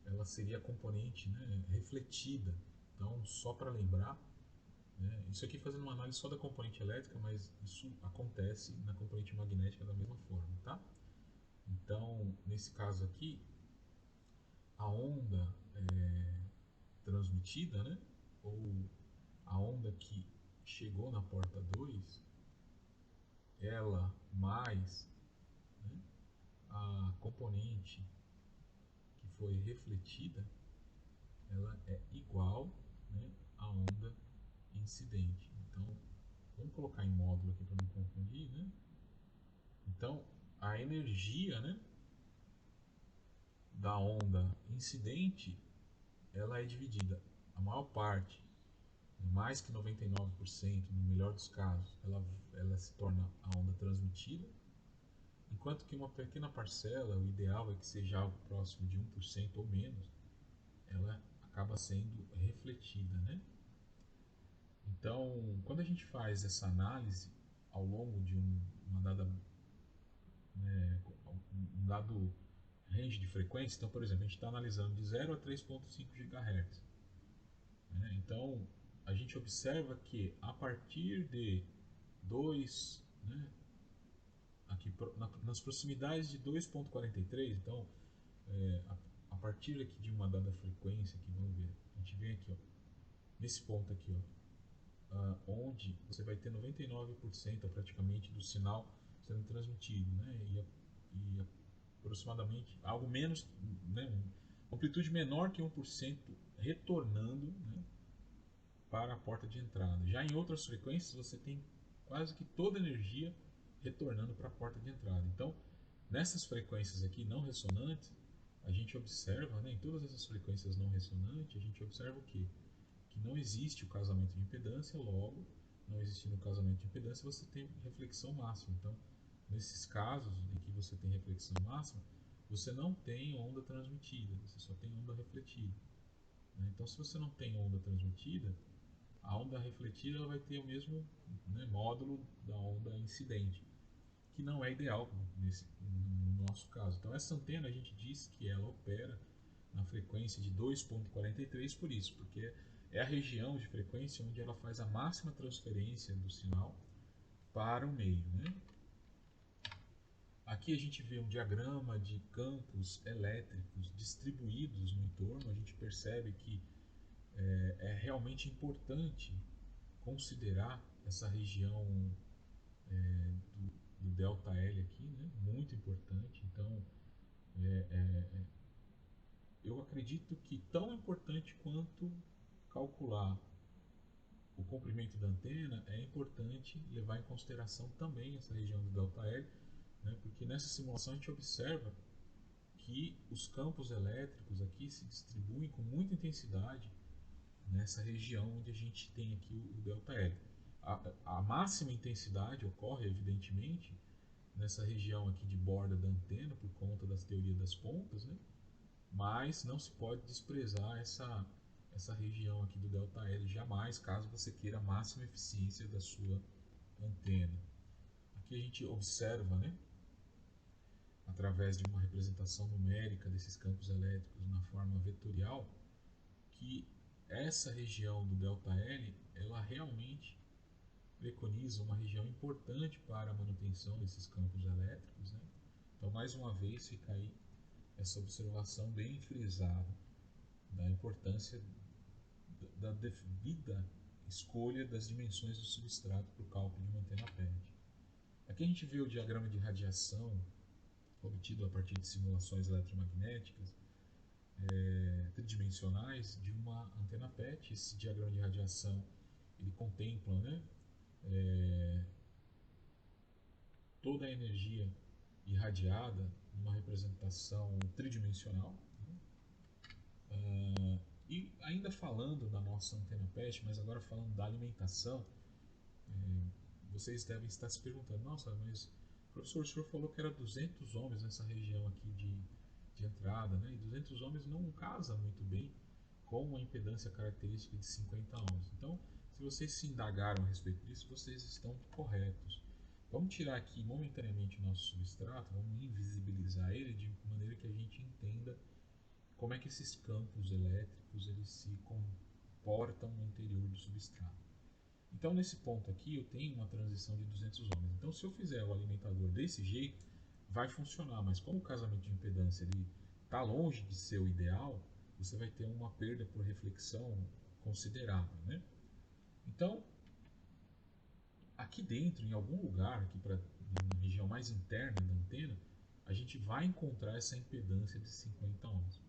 A: ela seria a componente, né, refletida. Então, só para lembrar, né, isso aqui fazendo uma análise só da componente elétrica, mas isso acontece na componente magnética da mesma forma, tá? Então, nesse caso aqui, a onda transmitida, né, ou a onda que chegou na porta 2, ela mais, né, a componente que foi refletida, ela é igual, né, à onda incidente. Então, vamos colocar em módulo aqui para não confundir, né? Então, a energia, né, da onda incidente, ela é dividida. A maior parte, mais que 99%, no melhor dos casos, ela se torna a onda transmitida, enquanto que uma pequena parcela, o ideal é que seja algo próximo de 1% ou menos, ela acaba sendo refletida, né? Então, quando a gente faz essa análise ao longo de uma dada, né, um dado range de frequência, então, por exemplo, a gente está analisando de 0 a 3,5 GHz. Né? Então, a gente observa que a partir de 2, né, aqui nas proximidades de 2.43, então a partir aqui de uma dada frequência, aqui, vamos ver, a gente vem aqui, ó, nesse ponto aqui, ó, onde você vai ter 99% praticamente do sinal sendo transmitido, né? E aproximadamente algo menos, né? Amplitude menor que 1% retornando, né, para a porta de entrada. Já em outras frequências você tem quase que toda a energia retornando para a porta de entrada. Então, nessas frequências aqui não ressonantes, a gente observa, né, em todas essas frequências não ressonantes, a gente observa o quê? Que não existe o casamento de impedância, logo, não existindo o casamento de impedância, você tem reflexão máxima. Então, nesses casos em que você tem reflexão máxima, você não tem onda transmitida, você só tem onda refletida. Então, se você não tem onda transmitida, a onda refletida ela vai ter o mesmo, né, módulo da onda incidente, que não é ideal no nosso caso. Então, essa antena a gente diz que ela opera na frequência de 2.43 por isso, porque é a região de frequência onde ela faz a máxima transferência do sinal para o meio, né? Aqui a gente vê um diagrama de campos elétricos distribuídos no entorno. A gente percebe que é realmente importante considerar essa região do delta L aqui, né? Muito importante. Então, eu acredito que tão importante quanto calcular o comprimento da antena, é importante levar em consideração também essa região do delta L, né? Porque nessa simulação a gente observa que os campos elétricos aqui se distribuem com muita intensidade nessa região onde a gente tem aqui o delta L. A máxima intensidade ocorre, evidentemente, nessa região aqui de borda da antena, por conta das teorias das pontas, né? Mas não se pode desprezar essa região aqui do delta L jamais, caso você queira a máxima eficiência da sua antena. Aqui a gente observa, né, através de uma representação numérica desses campos elétricos na forma vetorial, que essa região do delta L, ela realmente preconiza uma região importante para a manutenção desses campos elétricos, né? Então, mais uma vez, fica aí essa observação bem frisada da importância da devida escolha das dimensões do substrato para o cálculo de uma antena PET. Aqui a gente vê o diagrama de radiação obtido a partir de simulações eletromagnéticas tridimensionais de uma antena PET. Esse diagrama de radiação ele contempla, né, toda a energia irradiada numa representação tridimensional. E ainda falando da nossa antena PET, mas agora falando da alimentação, vocês devem estar se perguntando, nossa, mas professor, o senhor falou que era 200 ohms nessa região aqui de entrada, né? E 200 ohms não casa muito bem com uma impedância característica de 50 ohms. Então, se vocês se indagaram a respeito disso, vocês estão corretos. Vamos tirar aqui momentaneamente o nosso substrato, vamos invisibilizar ele de maneira que a gente entenda como é que esses campos elétricos eles se comportam no interior do substrato. Então, nesse ponto aqui, eu tenho uma transição de 200 ohms. Então, se eu fizer o alimentador desse jeito, vai funcionar. Mas como o casamento de impedância está longe de ser o ideal, você vai ter uma perda por reflexão considerável, né? Então, aqui dentro, em algum lugar, aqui na região mais interna da antena, a gente vai encontrar essa impedância de 50 ohms.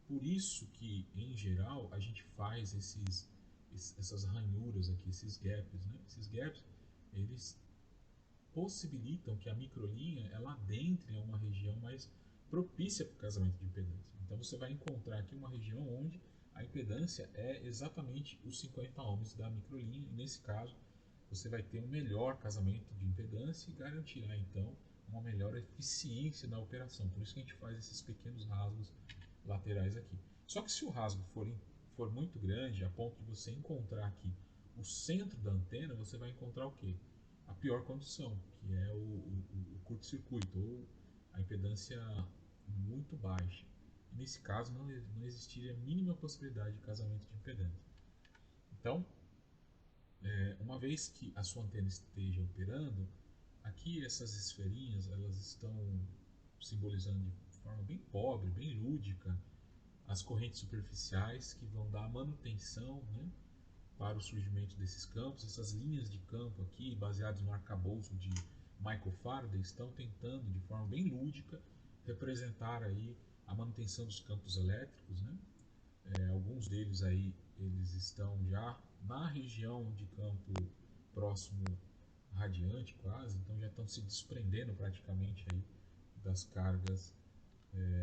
A: Por isso que, em geral, a gente faz essas ranhuras aqui, esses gaps, né? Esses gaps, eles possibilitam que a microlinha ela adentre a uma região mais propícia para o casamento de impedância. Então você vai encontrar aqui uma região onde a impedância é exatamente os 50 ohms da microlinha, e nesse caso você vai ter um melhor casamento de impedância e garantirá então uma melhor eficiência na operação. Por isso que a gente faz esses pequenos rasgos laterais aqui. Só que se o rasgo for muito grande, a ponto de você encontrar aqui o centro da antena, você vai encontrar o quê? A pior condição, que é o curto-circuito, ou a impedância muito baixa. E nesse caso, não existiria a mínima possibilidade de casamento de impedância. Então, uma vez que a sua antena esteja operando, Aqui essas esferinhas, elas estão simbolizando de forma bem pobre, bem lúdica, as correntes superficiais que vão dar manutenção, né, para o surgimento desses campos. Essas linhas de campo aqui, baseadas no arcabouço de Michael Faraday, estão tentando, de forma bem lúdica, representar aí a manutenção dos campos elétricos, né? Alguns deles aí, eles estão já na região de campo próximo radiante quase, então já estão se desprendendo praticamente aí das cargas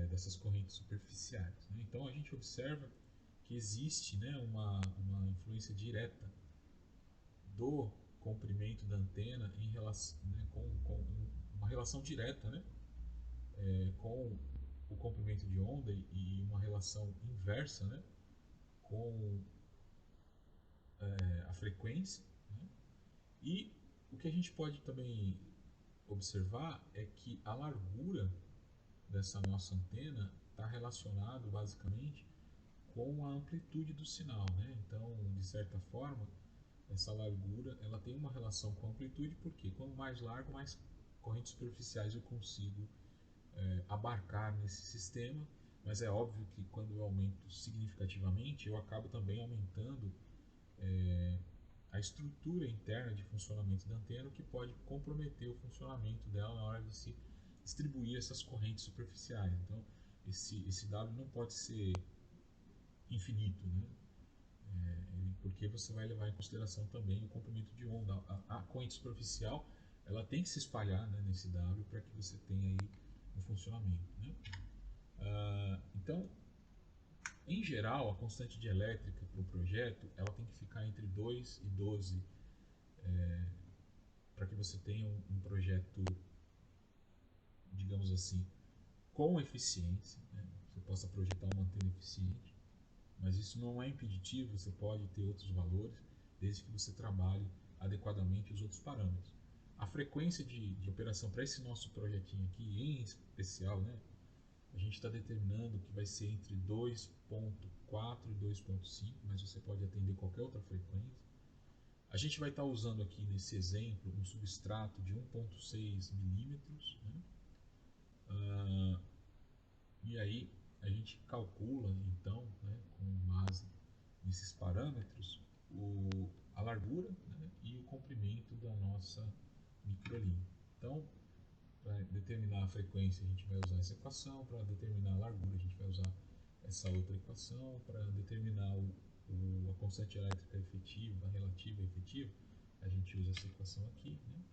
A: dessas correntes superficiais, né? Então a gente observa que existe, né, uma influência direta do comprimento da antena em relação, né, com uma relação direta, né, com o comprimento de onda e uma relação inversa, né, com a frequência, né? E o que a gente pode também observar é que a largura dessa nossa antena está relacionado basicamente com a amplitude do sinal, né? Então, de certa forma, essa largura ela tem uma relação com a amplitude, porque quanto mais largo, mais correntes superficiais eu consigo abarcar nesse sistema, mas é óbvio que quando eu aumento significativamente, eu acabo também aumentando a estrutura interna de funcionamento da antena, o que pode comprometer o funcionamento dela na hora de se distribuir essas correntes superficiais. Então, esse W não pode ser infinito, né? Porque você vai levar em consideração também o comprimento de onda. A corrente superficial ela tem que se espalhar, né, nesse W para que você tenha aí um funcionamento, né? Então, em geral, a constante dielétrica para o projeto ela tem que ficar entre 2 e 12 para que você tenha um projeto, digamos assim, com eficiência, né? Você possa projetar uma antena eficiente, mas isso não é impeditivo, você pode ter outros valores, desde que você trabalhe adequadamente os outros parâmetros. A frequência de operação para esse nosso projetinho aqui, em especial, né, a gente está determinando que vai ser entre 2.4 e 2.5, mas você pode atender qualquer outra frequência. A gente vai estar usando aqui nesse exemplo um substrato de 1.6 milímetros, né? E aí a gente calcula então, né, com base nesses parâmetros, a largura, né, e o comprimento da nossa microlinha. Então, para determinar a frequência a gente vai usar essa equação, para determinar a largura a gente vai usar essa outra equação, para determinar a constante elétrica efetiva, a relativa e efetiva, a gente usa essa equação aqui, né?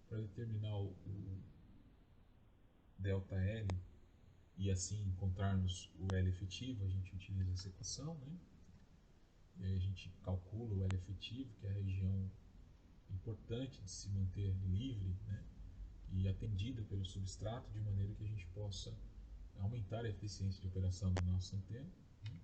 A: Para determinar o ΔL e assim encontrarmos o L efetivo, a gente utiliza essa equação, né? E aí a gente calcula o L efetivo, que é a região importante de se manter livre, né, e atendida pelo substrato, de maneira que a gente possa aumentar a eficiência de operação da nossa antena. Né?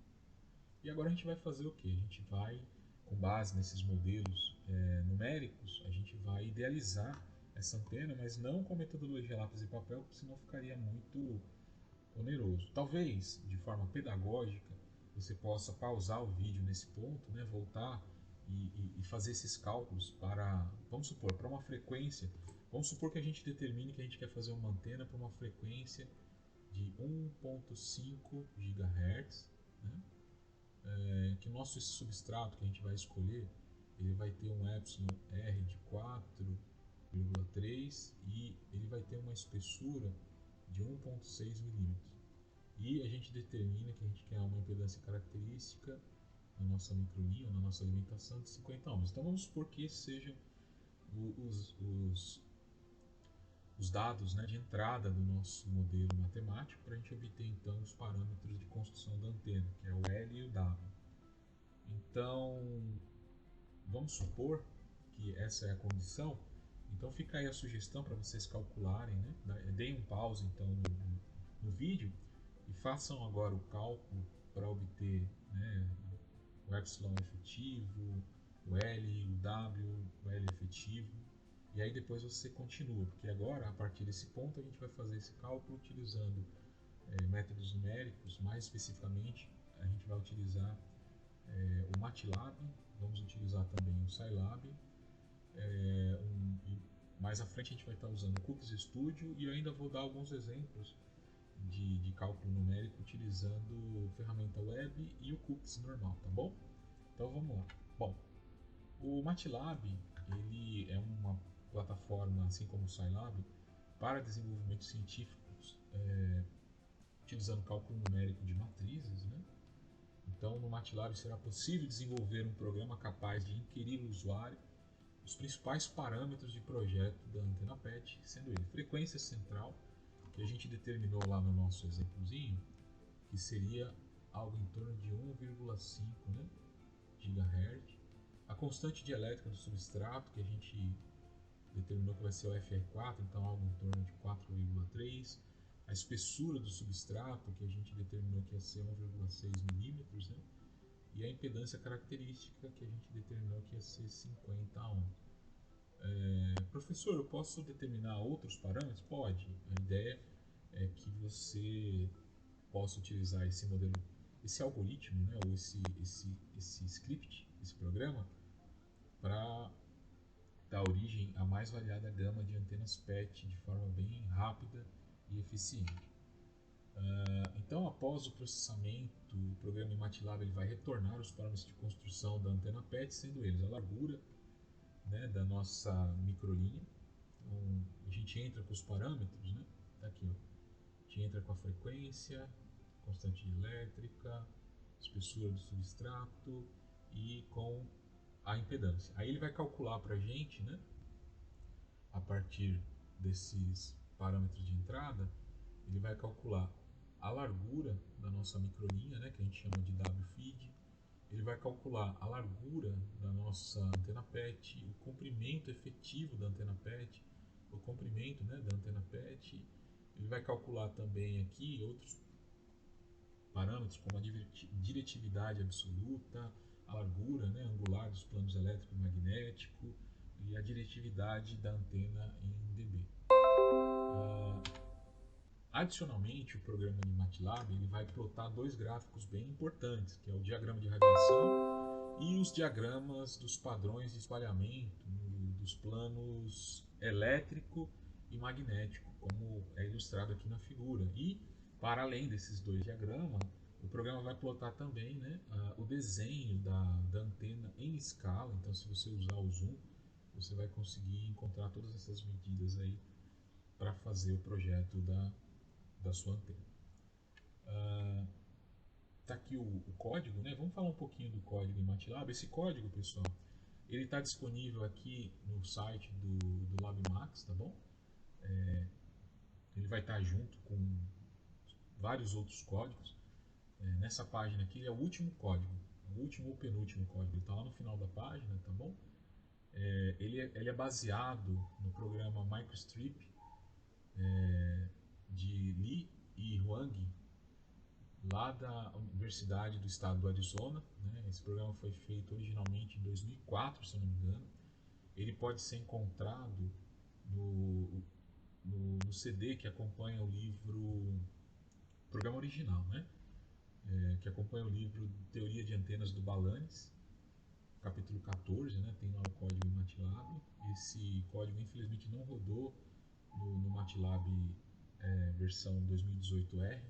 A: E agora a gente vai fazer o que? A gente vai, com base nesses modelos numéricos, a gente vai idealizar essa antena, mas não com a metodologia lápis e papel, porque senão ficaria muito oneroso. Talvez, de forma pedagógica, você possa pausar o vídeo nesse ponto, né, voltar e fazer esses cálculos para, vamos supor, para uma frequência. Vamos supor que a gente determine que a gente quer fazer uma antena para uma frequência de 1.5 GHz, né, que o nosso substrato que a gente vai escolher, ele vai ter um epsilon R de 4,3 e ele vai ter uma espessura de 1.6 milímetros. E a gente determina que a gente quer uma impedância característica na nossa microlinha, na nossa alimentação de 50 ohms. Então vamos supor que esses sejam os dados, né, de entrada do nosso modelo matemático para a gente obter então os parâmetros de construção da antena, que é o L e o W. Então vamos supor que essa é a condição. Então fica aí a sugestão para vocês calcularem, né? Deem um pause então no vídeo e façam agora o cálculo para obter, né, o epsilon efetivo, o L, o W, o L efetivo. E aí depois você continua, porque agora a partir desse ponto a gente vai fazer esse cálculo utilizando métodos numéricos. Mais especificamente a gente vai utilizar o MATLAB, vamos utilizar também o Scilab, mais à frente a gente vai estar usando o Cookies Studio e eu ainda vou dar alguns exemplos de cálculo numérico utilizando ferramenta web e o Cookies normal, tá bom? Então vamos lá. Bom, o MATLAB ele é uma plataforma, assim como o Scilab, para desenvolvimento científico, utilizando cálculo numérico de matrizes, né? Então, no MATLAB será possível desenvolver um programa capaz de inquirir o usuário os principais parâmetros de projeto da antena PET, sendo ele frequência central, que a gente determinou lá no nosso exemplozinho, que seria algo em torno de 1,5, né, GHz, a constante dielétrica do substrato, que a gente determinou que vai ser o FR4, então algo em torno de 4,3, a espessura do substrato, que a gente determinou que ia ser 1,6 milímetros, né? E a impedância característica, que a gente determinou que ia ser 50 ohm. Professor, eu posso determinar outros parâmetros? Pode. A ideia é que você possa utilizar esse modelo, esse algoritmo, né? Ou esse script, esse programa, para dar origem à mais variada gama de antenas PET de forma bem rápida e eficiente. Então, após o processamento, o programa em MATLAB ele vai retornar os parâmetros de construção da antena PET, sendo eles a largura, né, da nossa microlinha. Então, a gente entra com os parâmetros, né? Tá aqui, ó. A gente entra com a frequência, constante elétrica, espessura do substrato e com a impedância. Aí ele vai calcular para a gente, né, a partir desses parâmetros de entrada, ele vai calcular a largura da nossa microlinha, né, que a gente chama de WFeed. Ele vai calcular a largura da nossa antena PET, o comprimento efetivo da antena PET, o comprimento, né, da antena PET. Ele vai calcular também aqui outros parâmetros como a diretividade absoluta, a largura, né, angular dos planos elétrico e magnético e a diretividade da antena em dB. Adicionalmente, o programa de MATLAB ele vai plotar dois gráficos bem importantes, que é o diagrama de radiação e os diagramas dos padrões de espalhamento dos planos elétrico e magnético, como é ilustrado aqui na figura. E, para além desses dois diagramas, o programa vai plotar também, né, o desenho da antena em escala. Então, se você usar o zoom, você vai conseguir encontrar todas essas medidas aí para fazer o projeto da sua antena. Tá aqui o código, né? Vamos falar um pouquinho do código em MATLAB. Esse código, pessoal, ele está disponível aqui no site do LabMax, tá bom? Ele vai estar junto com vários outros códigos. Nessa página aqui é o último código, o último ou penúltimo código. Ele está lá no final da página, tá bom? Ele é baseado no programa MicroStrip de Lee e Huang, lá da Universidade do Estado do Arizona, né? Esse programa foi feito originalmente em 2004, se eu não me engano. Ele pode ser encontrado no CD que acompanha o livro, programa original, né? Que acompanha o livro Teoria de Antenas do Balanes, capítulo 14, né? Tem lá o código em MATLAB. Esse código infelizmente não rodou no MATLAB versão 2018R.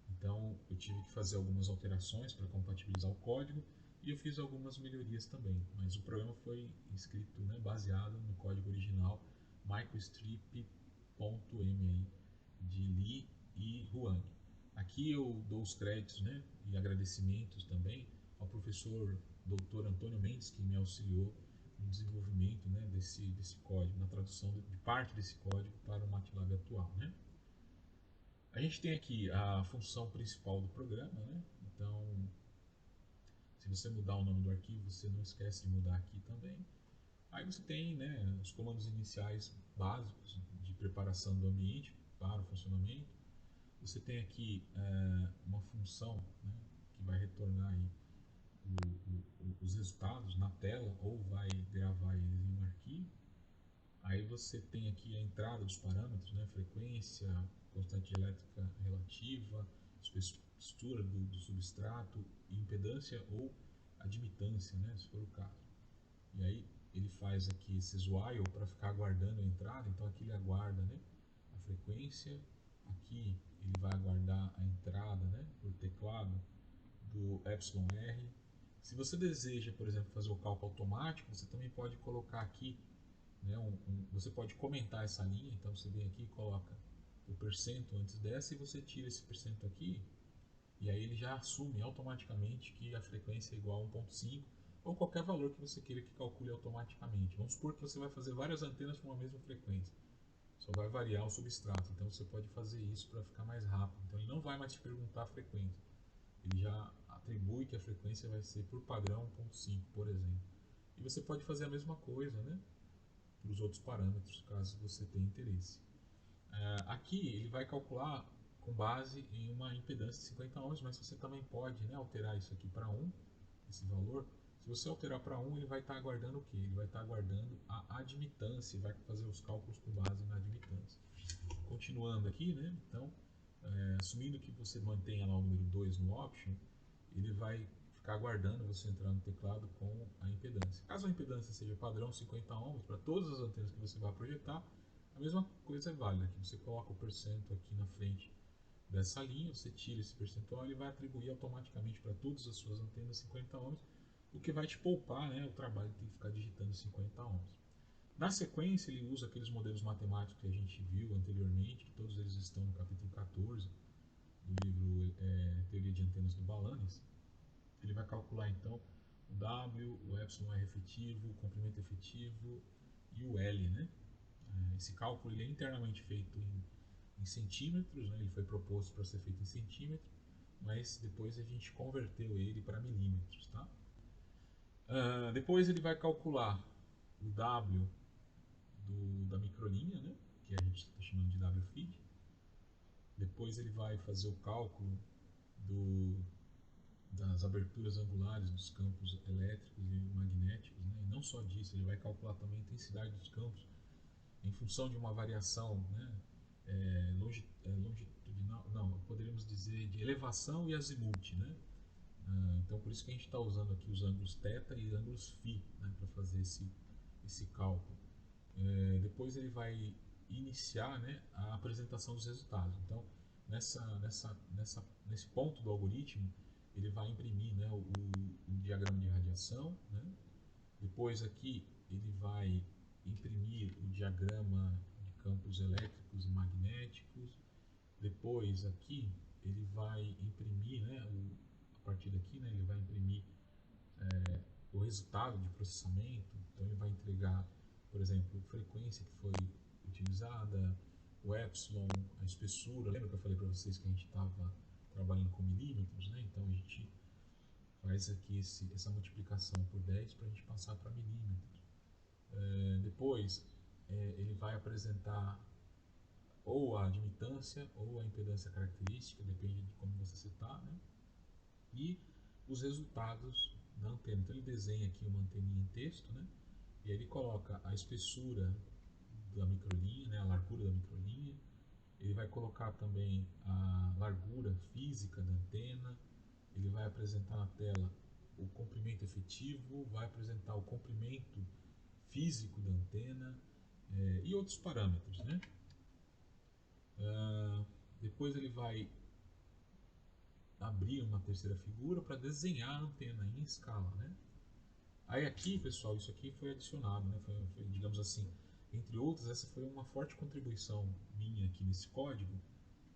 A: Então eu tive que fazer algumas alterações para compatibilizar o código e eu fiz algumas melhorias também, mas o programa foi escrito, né, baseado no código original microstrip.mi de Lee e Huang. Aqui eu dou os créditos, né, e agradecimentos também ao professor Dr. Antônio Mendes, que me auxiliou no desenvolvimento, né, desse código, na tradução de parte desse código para o MATLAB atual, né. A gente tem aqui a função principal do programa, né? Então, se você mudar o nome do arquivo, você não esquece de mudar aqui também. Aí você tem, né, os comandos iniciais básicos de preparação do ambiente para o funcionamento. Você tem aqui uma função, né, que vai retornar aí os resultados na tela ou vai gravar eles em um arquivo. Aí você tem aqui a entrada dos parâmetros, né? Frequência, constante elétrica relativa, espessura do substrato, impedância ou admitância, né? Se for o caso. E aí ele faz aqui esses while para ficar aguardando a entrada, então aqui ele aguarda, né, a frequência, aqui ele vai aguardar a entrada, né, por teclado do εr. Se você deseja, por exemplo, fazer o cálculo automático, você também pode colocar aqui, né, você pode comentar essa linha, então você vem aqui e coloca o percento antes dessa e você tira esse percento aqui, e aí ele já assume automaticamente que a frequência é igual a 1.5 ou qualquer valor que você queira que calcule automaticamente. Vamos supor que você vai fazer várias antenas com a mesma frequência, só vai variar o substrato, então você pode fazer isso para ficar mais rápido. Então ele não vai mais te perguntar a frequência, ele já atribui que a frequência vai ser por padrão 1.5, por exemplo. E você pode fazer a mesma coisa, né, para os outros parâmetros, caso você tenha interesse. Aqui ele vai calcular com base em uma impedância de 50 ohms, mas você também pode, né, alterar isso aqui para 1, esse valor. Se você alterar para 1, ele vai estar aguardando o quê? Ele vai estar aguardando a admitância, vai fazer os cálculos com base na admitância. Continuando aqui, né, então, assumindo que você mantenha lá o número 2 no option, ele vai ficar aguardando você entrar no teclado com a impedância. Caso a impedância seja padrão 50 ohms para todas as antenas que você vai projetar, a mesma coisa é válida, que você coloca o percento aqui na frente dessa linha, você tira esse percentual e vai atribuir automaticamente para todas as suas antenas 50 ohms, o que vai te poupar, né, o trabalho de ter que ficar digitando 50 ohms. Na sequência, ele usa aqueles modelos matemáticos que a gente viu anteriormente, que todos eles estão no capítulo 14 do livro Teoria de Antenas do Balanes. Ele vai calcular então o W, o εr efetivo, o comprimento efetivo e o L, né? Esse cálculo ele é internamente feito em centímetros, né? Ele foi proposto para ser feito em centímetros, mas depois a gente converteu ele para milímetros, tá? Depois ele vai calcular o W da microlinha, né? Que a gente está chamando de W feed. Depois ele vai fazer o cálculo das aberturas angulares dos campos elétricos e magnéticos, né? E não só disso, ele vai calcular também a intensidade dos campos em função de uma variação, né, longitudinal, não, poderíamos dizer de elevação e azimuth, né? Então por isso que a gente está usando aqui os ângulos θ e ângulos φ, né, para fazer esse cálculo. Depois ele vai iniciar, né, a apresentação dos resultados. Então nesse ponto do algoritmo ele vai imprimir, né, o diagrama de radiação, né? Depois aqui ele vai imprimir o diagrama de campos elétricos e magnéticos. Depois aqui ele vai imprimir, né, a partir daqui, né, ele vai imprimir o resultado de processamento. Então ele vai entregar, por exemplo, a frequência que foi utilizada, o epsilon, a espessura. Lembra que eu falei para vocês que a gente estava trabalhando com milímetros, né? Então a gente faz aqui essa multiplicação por 10 para a gente passar para milímetros. Depois ele vai apresentar ou a admitância ou a impedância característica, depende de como você citar, né? E os resultados da antena. Então ele desenha aqui uma anteninha em texto, né? E aí ele coloca a espessura da microlinha, né? A largura da microlinha. Ele vai colocar também a largura física da antena. Ele vai apresentar na tela o comprimento efetivo, vai apresentar o comprimento físico da antena e outros parâmetros, né? Depois ele vai abrir uma terceira figura para desenhar a antena em escala, né? Aí aqui, pessoal, isso aqui foi adicionado, né? Foi, digamos assim, entre outras, essa foi uma forte contribuição minha aqui nesse código.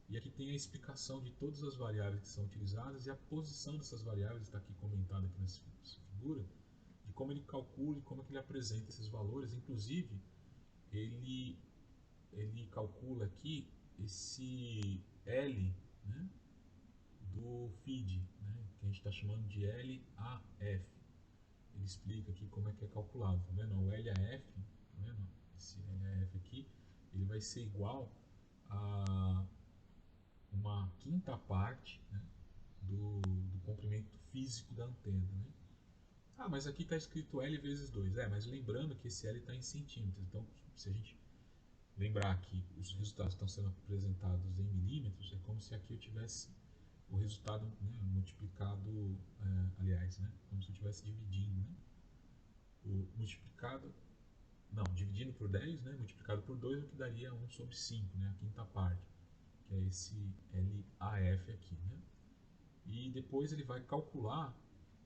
A: E aqui tem a explicação de todas as variáveis que são utilizadas e a posição dessas variáveis está aqui comentada aqui nessa figura, de como ele calcula e como é que ele apresenta esses valores. Inclusive, ele calcula aqui esse L, né, do feed, né, que a gente está chamando de LAF. Ele explica aqui como é que é calculado, tá vendo? O LAF, tá vendo? Esse LAF aqui, ele vai ser igual a uma quinta parte, né, do comprimento físico da antena, né? Ah, mas aqui está escrito L vezes 2. Mas lembrando que esse L está em centímetros. Então, se a gente lembrar que os resultados estão sendo apresentados em milímetros, é como se aqui eu tivesse o resultado, né, multiplicado, aliás, né, como se eu estivesse dividindo, né, o multiplicado, não, dividindo por 10, né, multiplicado por 2, o que daria 1 sobre 5, né, a quinta parte, que é esse LAF aqui, né? E depois ele vai calcular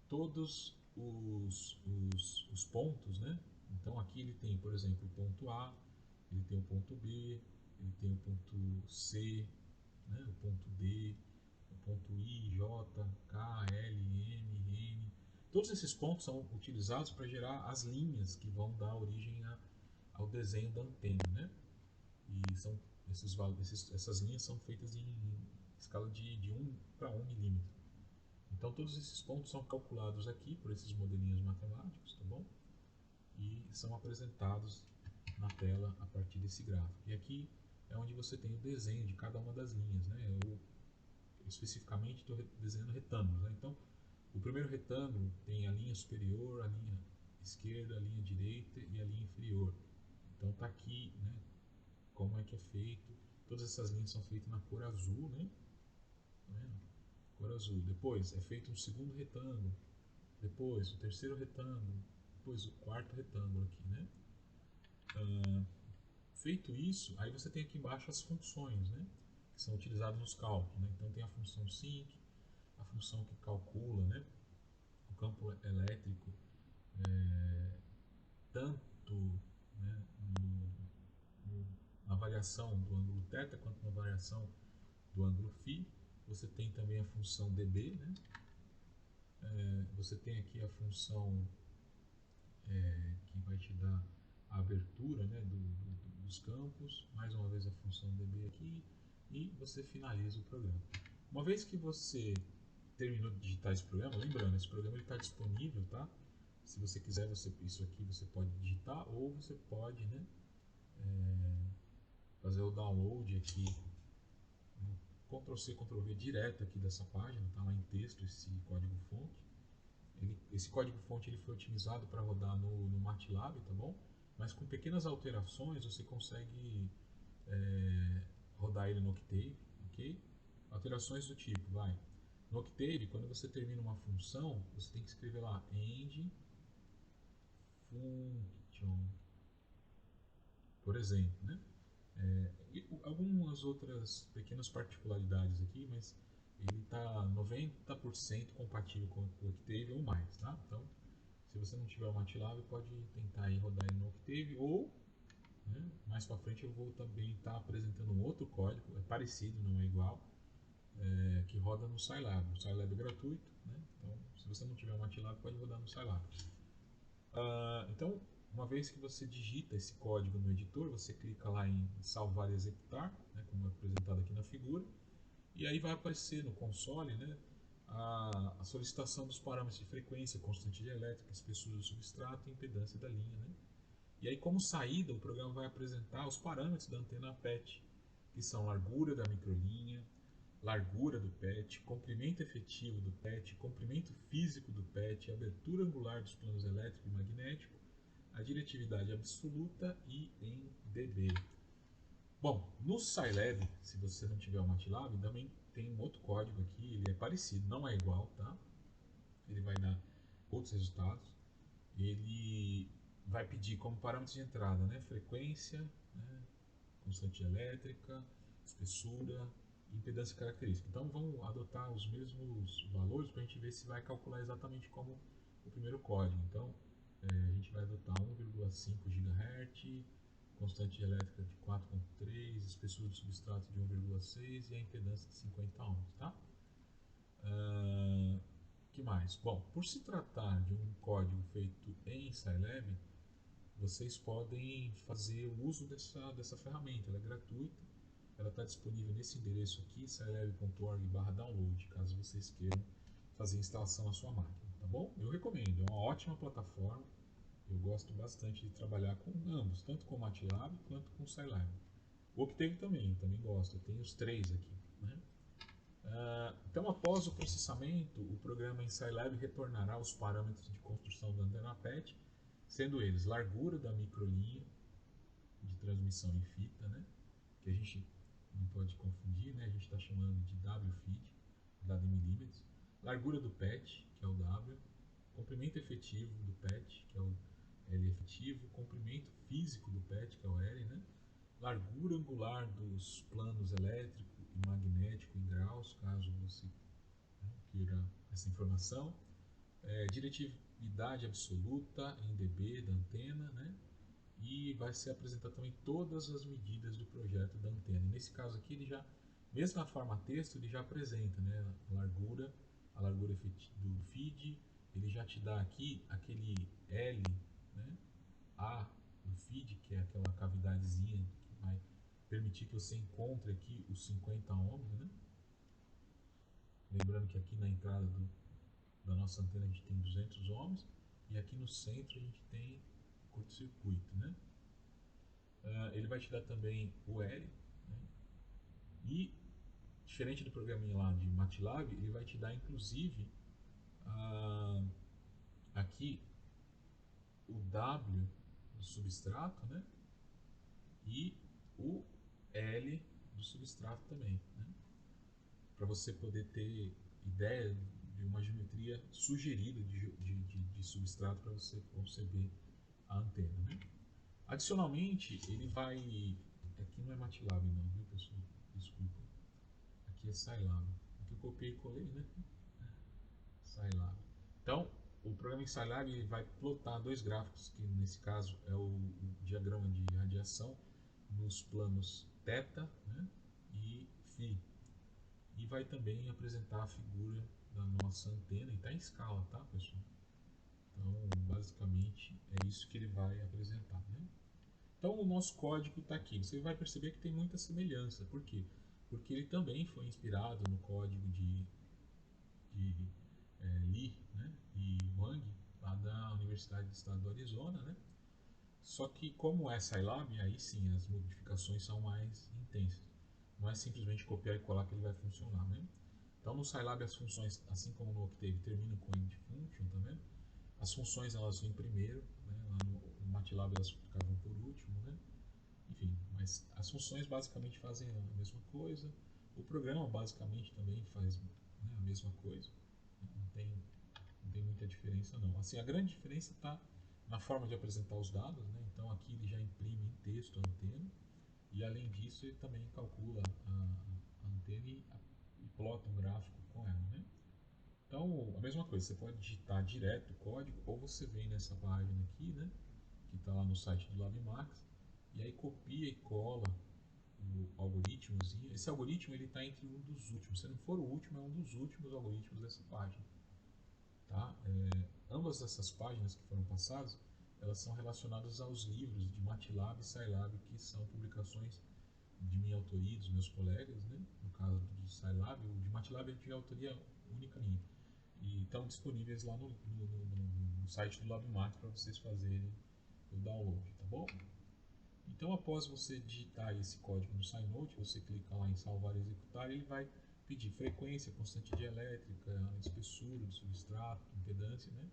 A: todos os pontos, né? Então aqui ele tem, por exemplo, o ponto A, ele tem o ponto B, ele tem o ponto C, né? O ponto D, o ponto I, J, K, L, M, N. Todos esses pontos são utilizados para gerar as linhas que vão dar origem ao desenho da antena, né? E são essas linhas são feitas em escala de 1 para 1 milímetro. Então todos esses pontos são calculados aqui por esses modelinhos matemáticos, tá bom? E são apresentados na tela a partir desse gráfico. E aqui é onde você tem o desenho de cada uma das linhas, né? Eu especificamente estou desenhando retângulos, né? Então o primeiro retângulo tem a linha superior, a linha esquerda, a linha direita e a linha inferior. Então está aqui, né? Como é que é feito? Todas essas linhas são feitas na cor azul, né? Tá vendo? Cor azul. Depois é feito um segundo retângulo, depois o terceiro retângulo, depois o quarto retângulo aqui, né? Feito isso, aí você tem aqui embaixo as funções, né? Que são utilizadas nos cálculos, né? Então tem a função sinc, a função que calcula, né? O campo elétrico, tanto, né? Na variação do ângulo θ quanto na variação do ângulo φ. Você tem também a função dB, né? Você tem aqui a função que vai te dar a abertura, né, dos campos, mais uma vez a função dB aqui, e você finaliza o programa. Uma vez que você terminou de digitar esse programa, lembrando, esse programa está disponível, tá? Se você quiser, isso aqui você pode digitar, ou você pode, né, fazer o download aqui, Ctrl+C, Ctrl+V direto aqui dessa página, tá lá em texto esse código-fonte. Esse código-fonte ele foi otimizado para rodar no MATLAB, tá bom? Mas com pequenas alterações você consegue rodar ele no Octave, ok? Alterações do tipo, no Octave, quando você termina uma função, você tem que escrever lá end function, por exemplo, né? E algumas outras pequenas particularidades aqui, mas ele está 90% compatível com o Octave ou mais, tá? Então, se você não tiver o MATLAB, pode tentar aí rodar ele no Octave, ou né, mais para frente eu vou também estar apresentando um outro código, é parecido, não é igual, que roda no Scilab. O Scilab é gratuito, né? Então se você não tiver o MATLAB, pode rodar no Scilab. Então, uma vez que você digita esse código no editor, você clica lá em salvar e executar, né, como é apresentado aqui na figura, e aí vai aparecer no console, né, a solicitação dos parâmetros de frequência, constante de elétrica, espessura do substrato e impedância da linha, né? E aí, como saída, o programa vai apresentar os parâmetros da antena PET, que são largura da microlinha, largura do PET, comprimento efetivo do PET, comprimento físico do PET, abertura angular dos planos elétrico e magnético, a diretividade absoluta e em dB. Bom, no Scilab, se você não tiver o MATLAB, também tem um outro código aqui, ele é parecido, não é igual, tá? Ele vai dar outros resultados. Ele vai pedir como parâmetros de entrada, né? Frequência, né? Constante elétrica, espessura e impedância característica. Então vamos adotar os mesmos valores para a gente ver se vai calcular exatamente como o primeiro código. Então a gente vai adotar 1,5 GHz, constante elétrica de 4,3, espessura do substrato de 1,6 e a impedância de 50 ohms, tá? Que mais? Bom, por se tratar de um código feito em Scilab, vocês podem fazer o uso dessa ferramenta, ela é gratuita, ela está disponível nesse endereço aqui, scilab.org/download, caso vocês queiram fazer a instalação na sua máquina, tá bom? Eu recomendo, é uma ótima plataforma, eu gosto bastante de trabalhar com ambos, tanto com o MATLAB quanto com o Scilab. O Octave também gosto, eu tenho os três aqui, né? Então, após o processamento, o programa em Scilab retornará os parâmetros de construção da antena PET, sendo eles largura da microlinha de transmissão em fita, né, que a gente não pode confundir, né, a gente está chamando de WFIT, dado em milímetros, largura do PET, que é o W, comprimento efetivo do PET, que é o L efetivo, comprimento físico do PET, que é o L, né? Largura angular dos planos elétrico e magnético em graus, caso você, né, queira essa informação. Diretividade absoluta em dB da antena, né? E vai ser apresentado também todas as medidas do projeto da antena. Nesse caso aqui, ele já, mesmo na forma texto, ele já apresenta, né, a largura do feed, ele já te dá aqui aquele L, né, A do feed, que é aquela cavidadezinha que vai permitir que você encontre aqui os 50 ohms, né? Lembrando que aqui na entrada da nossa antena a gente tem 200 ohms e aqui no centro a gente tem curto-circuito, né? Ele vai te dar também o L, né? E diferente do programinha lá de MATLAB, ele vai te dar inclusive aqui o W do substrato, né? E o L do substrato também, né? Para você poder ter ideia de uma geometria sugerida de substrato para você conceber a antena, né? Adicionalmente, ele vai... Aqui não é MATLAB não, viu pessoal? Desculpa. Aqui é Scilab. Aqui eu copiei e colei, né? Scilab. Então, o programa em Scilab ele vai plotar dois gráficos, que nesse caso é o diagrama de radiação nos planos θ, né, e φ. E vai também apresentar a figura da nossa antena, e está em escala, tá pessoal? Então, basicamente, é isso que ele vai apresentar, né? Então, o nosso código está aqui. Você vai perceber que tem muita semelhança. Por quê? Porque ele também foi inspirado no código de Lee, né, e Wang, lá da Universidade do Estado do Arizona, né? Só que como é Scilab, aí sim as modificações são mais intensas. Não é simplesmente copiar e colar que ele vai funcionar, né? Então no Scilab as funções, assim como no Octave, terminam com end function, tá vendo? As funções elas vêm primeiro, né? Lá no MATLAB elas ficavam por último, né? Enfim, mas as funções basicamente fazem a mesma coisa. O programa basicamente também faz, né, a mesma coisa. Não tem muita diferença não. Assim, a grande diferença está na forma de apresentar os dados, né? Então aqui ele já imprime em texto a antena e além disso ele também calcula a antena e plota um gráfico com ela, né? Então a mesma coisa, você pode digitar direto o código ou você vem nessa página aqui, né? Que está lá no site do LabMax e aí copia e cola o algoritmozinho. Esse algoritmo ele está entre um dos últimos. Se não for o último, é um dos últimos algoritmos dessa página. Tá? Ambas essas páginas que foram passadas, elas são relacionadas aos livros de MATLAB e Scilab, que são publicações de minha autoria e dos meus colegas, né? No caso de Scilab, o de MATLAB é de autoria única minha. E estão disponíveis lá no site do LabMax para vocês fazerem o download, tá bom? Então, após você digitar esse código no SciNote, você clica lá em salvar e executar, ele vai pedir frequência, constante dielétrica, espessura do substrato, impedância, né?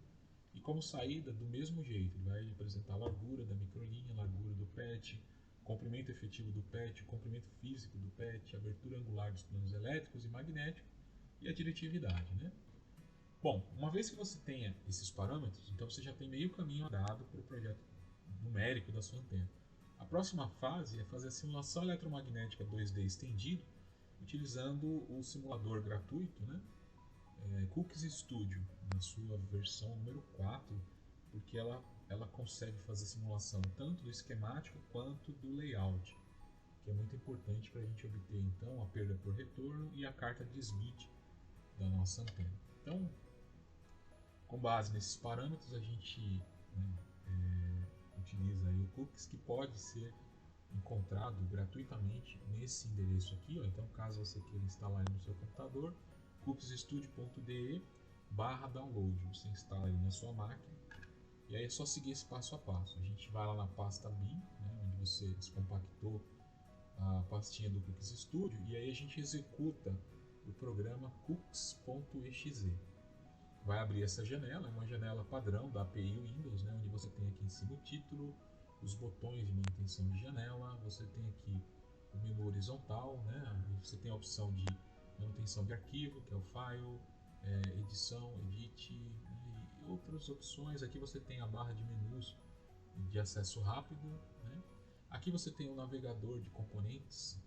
A: E como saída, do mesmo jeito, ele vai apresentar a largura da microlinha, a largura do PET, comprimento efetivo do PET, comprimento físico do PET, abertura angular dos planos elétricos e magnéticos e a diretividade, né? Bom, uma vez que você tenha esses parâmetros, então você já tem meio caminho andado para o projeto numérico da sua antena. A próxima fase é fazer a simulação eletromagnética 2D estendido, utilizando o simulador gratuito, né? Cookies Studio, na sua versão número 4, porque ela consegue fazer simulação tanto do esquemático quanto do layout, que é muito importante para a gente obter então a perda por retorno e a carta de Smith da nossa antena. Então, com base nesses parâmetros, a gente, né, utiliza aí o cookies, que pode ser encontrado gratuitamente nesse endereço aqui. Ó. Então, caso você queira instalar ele no seu computador, cookiesstudio.de/download. Você instala ele na sua máquina e aí é só seguir esse passo a passo. A gente vai lá na pasta bin, né, onde você descompactou a pastinha do Cookies Studio, e aí a gente executa o programa cookies.exe. Vai abrir essa janela, é uma janela padrão da API Windows, né, onde você tem aqui em cima o título, os botões de manutenção de janela, você tem aqui o menu horizontal, né, você tem a opção de manutenção de arquivo, que é o file, edição, edit, né, e outras opções. Aqui você tem a barra de menus de acesso rápido, né? Aqui você tem o navegador de componentes,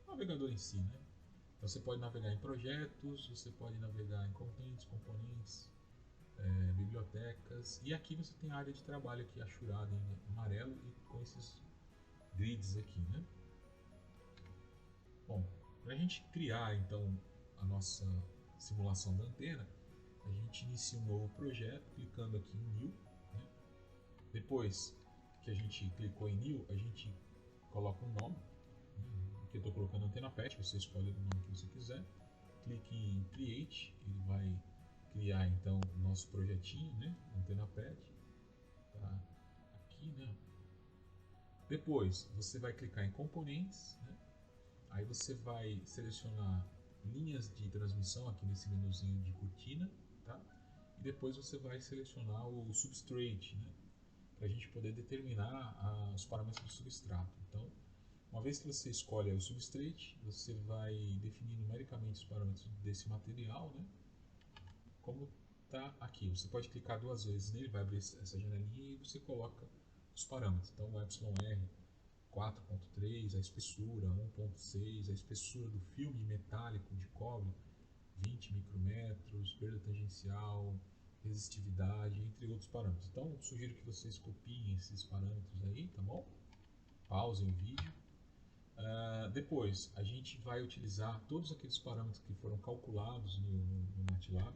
A: o navegador em si, né? Então você pode navegar em projetos, você pode navegar em componentes, bibliotecas, e aqui você tem a área de trabalho aqui achurada em amarelo e com esses grids aqui, né? Bom, para a gente criar então a nossa simulação da antena, a gente inicia um novo projeto clicando aqui em New, né? Depois que a gente clicou em New, a gente coloca um nome, né? Aqui eu estou colocando antena pet, você escolhe o nome que você quiser, clique em Create, ele vai criar então o nosso projetinho, né? Antena pet, tá aqui, né? Depois você vai clicar em componentes, né? Aí você vai selecionar linhas de transmissão aqui nesse menuzinho de cortina, tá? E depois você vai selecionar o substrate, né? Para a gente poder determinar os parâmetros do substrato. Então, uma vez que você escolhe o substrate, você vai definir numericamente os parâmetros desse material, né? Como está aqui. Você pode clicar duas vezes nele, vai abrir essa janelinha e você coloca os parâmetros. Então, o εr 4.3, a espessura 1.6, a espessura do filme metálico de cobre 20 micrômetros, perda tangencial, resistividade, entre outros parâmetros. Então, sugiro que vocês copiem esses parâmetros aí, tá bom? Pausem o vídeo. Depois, a gente vai utilizar todos aqueles parâmetros que foram calculados no MATLAB.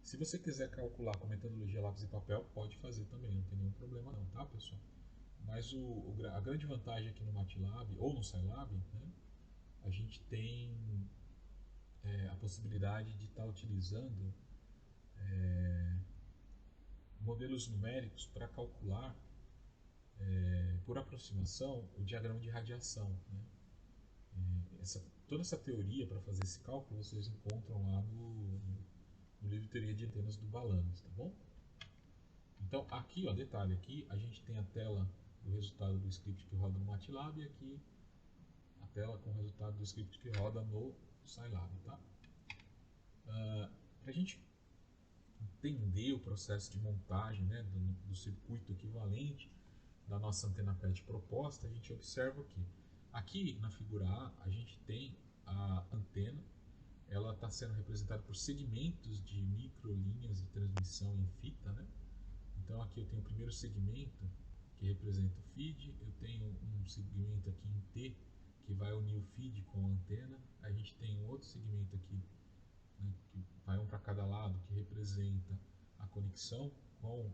A: Se você quiser calcular com metodologia lápis e papel, pode fazer também, não tem nenhum problema não, tá, pessoal? Mas a grande vantagem aqui no MATLAB ou no Scilab, né, a gente tem a possibilidade de estar utilizando modelos numéricos para calcular, por aproximação, o diagrama de radiação, né? Toda essa teoria para fazer esse cálculo vocês encontram lá no livro Teoria de Antenas do Balanos, tá bom? Então aqui, ó, detalhe, aqui a gente tem a tela do resultado do script que roda no MATLAB e aqui a tela com o resultado do script que roda no Scilab, tá? Para a gente entender o processo de montagem, né, do circuito equivalente da nossa antena PET proposta, a gente observa que aqui na figura A gente tem a antena, ela está sendo representada por segmentos de microlinhas de transmissão em fita, né? Então aqui eu tenho o primeiro segmento que representa o feed, eu tenho um segmento aqui em T que vai unir o feed com a antena, a gente tem um outro segmento aqui, né, que vai um para cada lado, que representa a conexão com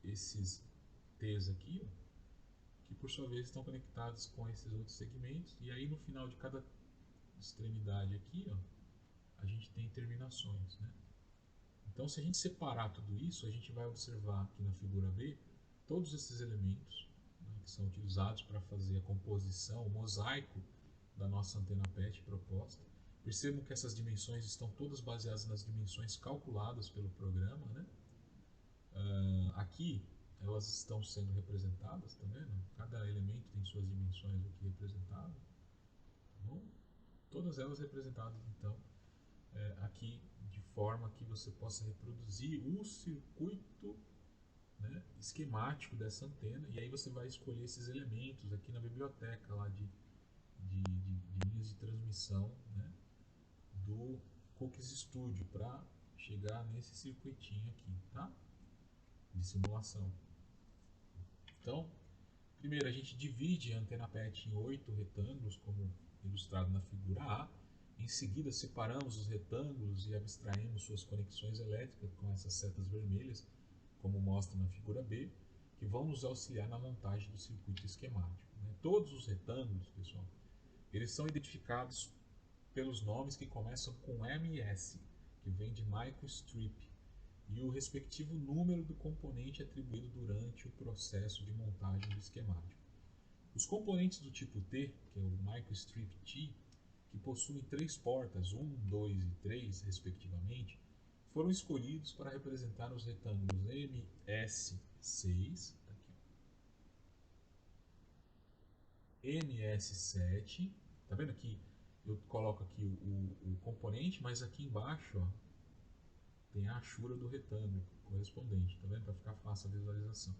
A: esses T's aqui, ó, que por sua vez estão conectados com esses outros segmentos, e aí no final de cada extremidade aqui, ó, a gente tem terminações, né? Então, se a gente separar tudo isso, a gente vai observar aqui na figura B todos esses elementos, né, que são utilizados para fazer a composição, o mosaico da nossa antena PET proposta. Percebam que essas dimensões estão todas baseadas nas dimensões calculadas pelo programa, né? Aqui elas estão sendo representadas, tá vendo? Cada elemento tem suas dimensões aqui representadas. Tá bom? Todas elas representadas, então, aqui de forma que você possa reproduzir o circuito, né, esquemático dessa antena, e aí você vai escolher esses elementos aqui na biblioteca lá de linhas de transmissão, né, do Cookies Studio para chegar nesse circuitinho aqui, tá? De simulação. Então, primeiro a gente divide a antena PET em 8 retângulos, como ilustrado na figura A. Em seguida, separamos os retângulos e abstraímos suas conexões elétricas com essas setas vermelhas, como mostra na figura B, que vão nos auxiliar na montagem do circuito esquemático, né? Todos os retângulos, pessoal, eles são identificados pelos nomes que começam com MS, que vem de microstrip, e o respectivo número do componente atribuído durante o processo de montagem do esquemático. Os componentes do tipo T, que é o microstrip T, que possuem 3 portas, 1, 2 e 3, respectivamente, foram escolhidos para representar os retângulos MS6, aqui, MS7, tá vendo aqui? Eu coloco aqui o componente, mas aqui embaixo, ó, tem a achura do retângulo correspondente, tá vendo? Para ficar fácil a visualização.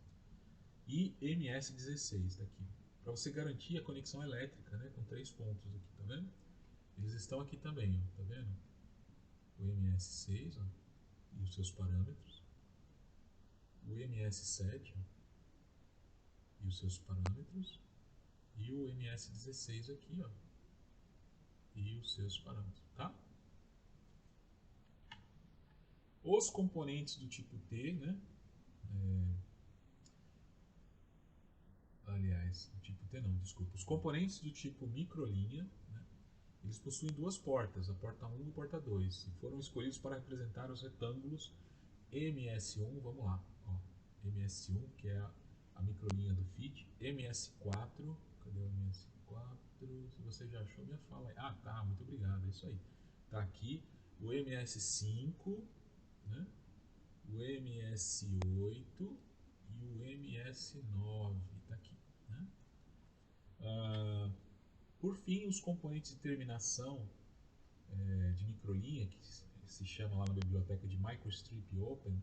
A: e MS16 daqui, para você garantir a conexão elétrica, né, com 3 pontos aqui, tá vendo? Eles estão aqui também, ó, tá vendo? O MS6, ó, e os seus parâmetros, o MS7 ó, e os seus parâmetros, e o MS16 aqui, ó, e os seus parâmetros, tá? Os componentes do tipo T, né? Aliás, do tipo T não, desculpa. Os componentes do tipo microlinha, né? Eles possuem duas portas, a porta 1 e a porta 2, e foram escolhidos para representar os retângulos MS1, vamos lá, ó, MS1, que é a microlinha do feed, MS4, cadê o MS4? Se você já achou, minha fala aí. Ah, tá, muito obrigado, é isso aí. Tá aqui o MS5, né? O MS8 e o MS9, tá aqui, né? Por fim, os componentes de terminação de microlinha, que se chama lá na biblioteca de Microstrip Open,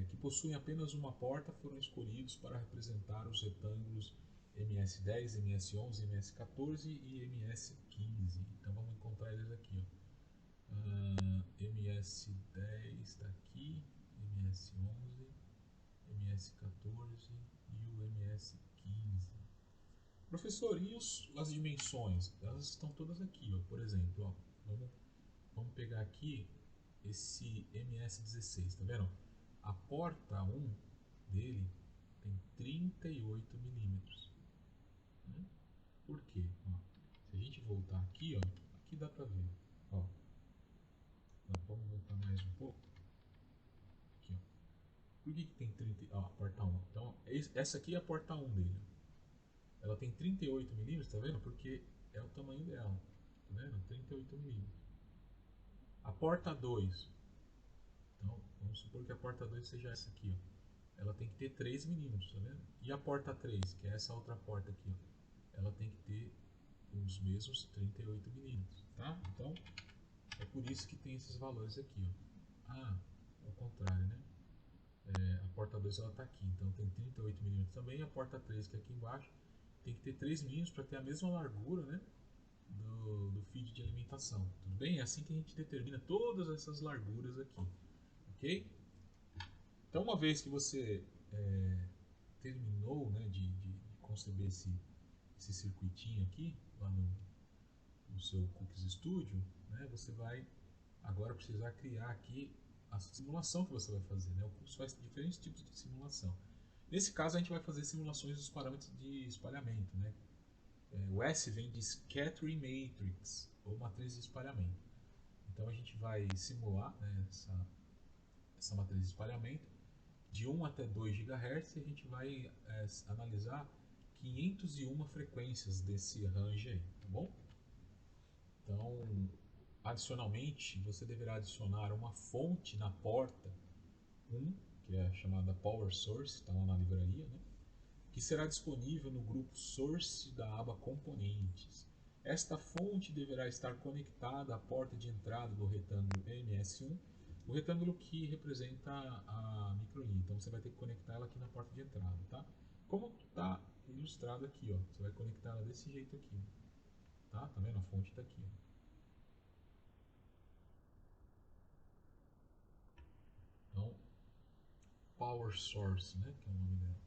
A: que possuem apenas uma porta, foram escolhidos para representar os retângulos MS10, MS11, MS14 e MS15. Então vamos encontrar eles aqui. MS10 está aqui, MS11, MS14 e o MS15. Professor, e as dimensões? Elas estão todas aqui, ó. Por exemplo, ó, vamos pegar aqui esse MS16, tá vendo? A porta 1 dele tem 38 milímetros. Né? Por quê? Ó, se a gente voltar aqui, ó, aqui dá pra ver. Ó, vamos voltar mais um pouco. Aqui, ó. Por que tem 30? Ó, a porta 1. Então, essa aqui é a porta 1 dele. Ela tem 38 milímetros, tá vendo? Porque é o tamanho dela. Tá vendo? 38 milímetros. A porta 2. Então, vamos supor que a porta 2 seja essa aqui, ó. Ela tem que ter 3 milímetros, tá vendo? E a porta 3, que é essa outra porta aqui, ó, ela tem que ter os mesmos 38 milímetros, tá? Então, é por isso que tem esses valores aqui, ó. Ah, ao contrário, né? A porta 2 ela está aqui, então tem 38 milímetros também. A porta 3, que é aqui embaixo, tem que ter 3 milímetros para ter a mesma largura, né? Do feed de alimentação. Tudo bem? É assim que a gente determina todas essas larguras aqui, ok? Então, uma vez que você terminou, né, de conceber esse circuitinho aqui lá no seu Cookies Studio, né, você vai agora precisar criar aqui a simulação que você vai fazer, né? O curso faz diferentes tipos de simulação. Nesse caso, a gente vai fazer simulações dos parâmetros de espalhamento, né? O S vem de Scattering Matrix, ou matriz de espalhamento. Então, a gente vai simular, né, essa matriz de espalhamento de 1 até 2 GHz, e a gente vai analisar 501 frequências desse range aí, tá bom? Então, adicionalmente, você deverá adicionar uma fonte na porta 1, que é chamada Power Source, está lá na livraria, né? Que será disponível no grupo Source da aba Componentes. Esta fonte deverá estar conectada à porta de entrada do retângulo MS1, o retângulo que representa a microlinha. Então você vai ter que conectar ela aqui na porta de entrada, tá? Como está ilustrado aqui, ó, você vai conectar ela desse jeito aqui, tá? Tá vendo? A fonte está aqui, ó. Então, Power Source, né, que é o nome dela.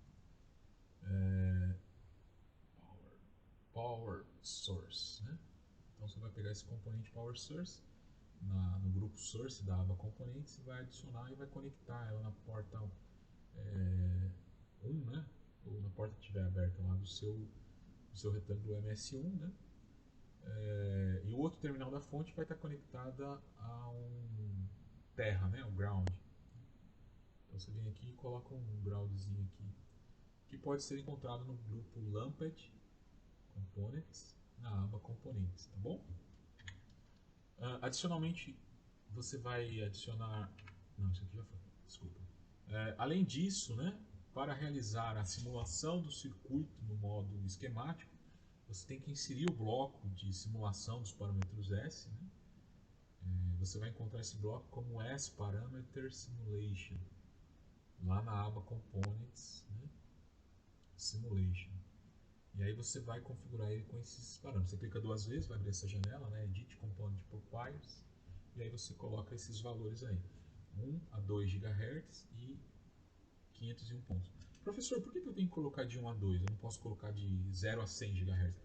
A: Power Source, né? Então você vai pegar esse componente Power Source no grupo Source da aba Componentes, vai adicionar e vai conectar ela na porta 1, né? Ou na porta que estiver aberta lá do seu retângulo MS1, né? E o outro terminal da fonte vai estar conectada a um terra, né? Um ground. Então você vem aqui e coloca um groundzinho aqui, que pode ser encontrado no grupo Lamped Components, na aba Componentes, tá bom? Adicionalmente, você vai adicionar. Não, isso aqui já foi. Desculpa. Além disso, né, para realizar a simulação do circuito no modo esquemático, você tem que inserir o bloco de simulação dos parâmetros S. Né? Você vai encontrar esse bloco como S Parameter Simulation, lá na aba Components. Né? Simulation. E aí você vai configurar ele com esses parâmetros. Você clica duas vezes, vai abrir essa janela, né? Edit Component Profiles, e aí você coloca esses valores aí, 1 a 2 GHz e 501 pontos. Professor, por que eu tenho que colocar de 1 a 2? Eu não posso colocar de 0 a 100 GHz?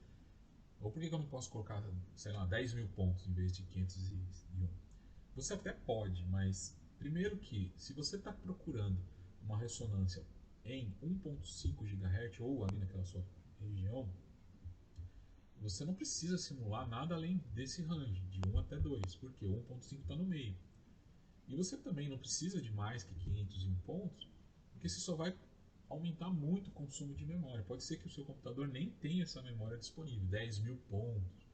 A: Ou por que eu não posso colocar, sei lá, 10.000 pontos em vez de 501? Você até pode, mas primeiro que, se você está procurando uma ressonância em 1.5 GHz ou ali naquela sua região, você não precisa simular nada além desse range, de 1 até 2, porque o 1.5 está no meio. E você também não precisa de mais que 501 pontos, porque você só vai aumentar muito o consumo de memória. Pode ser que o seu computador nem tenha essa memória disponível, 10.000 pontos.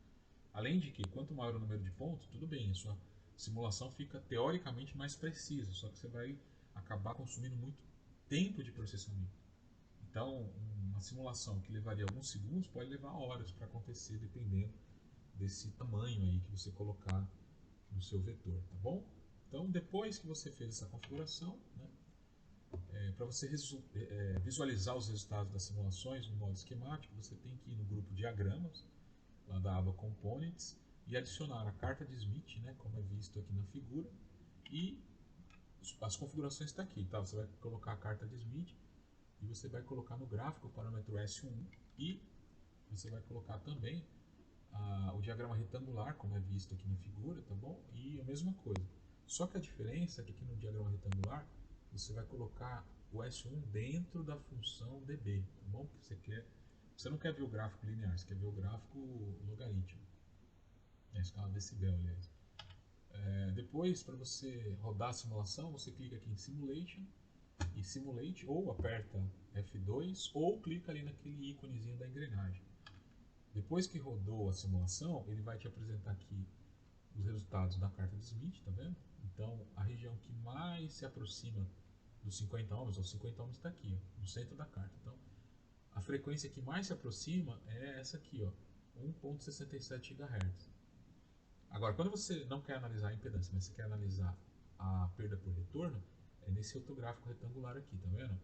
A: Além de que, quanto maior o número de pontos, tudo bem, a sua simulação fica teoricamente mais precisa, só que você vai acabar consumindo muito tempo de processamento. Então, uma simulação que levaria alguns segundos pode levar horas para acontecer, dependendo desse tamanho aí que você colocar no seu vetor, tá bom? Então, depois que você fez essa configuração, né, para você visualizar os resultados das simulações no modo esquemático, você tem que ir no grupo Diagramas, lá da aba Components, e adicionar a carta de Smith, né, como é visto aqui na figura, e as configurações estão aqui, tá? Você vai colocar a carta de Smith e você vai colocar no gráfico o parâmetro S1 e você vai colocar também o diagrama retangular, como é visto aqui na figura, tá bom? E a mesma coisa. Só que a diferença é que aqui no diagrama retangular você vai colocar o S1 dentro da função dB, tá bom? Porque você não quer ver o gráfico linear, você quer ver o gráfico logaritmo, na escala decibel, aliás. Depois, para você rodar a simulação, você clica aqui em Simulation e Simulate, ou aperta F2, ou clica ali naquele íconezinho da engrenagem. Depois que rodou a simulação, ele vai te apresentar aqui os resultados da carta de Smith, tá vendo? Então, a região que mais se aproxima dos 50 ohms, os 50 ohms está aqui, ó, no centro da carta. Então, a frequência que mais se aproxima é essa aqui, ó, 1.67 GHz. Agora, quando você não quer analisar a impedância, mas você quer analisar a perda por retorno, é nesse outro gráfico retangular aqui, tá vendo?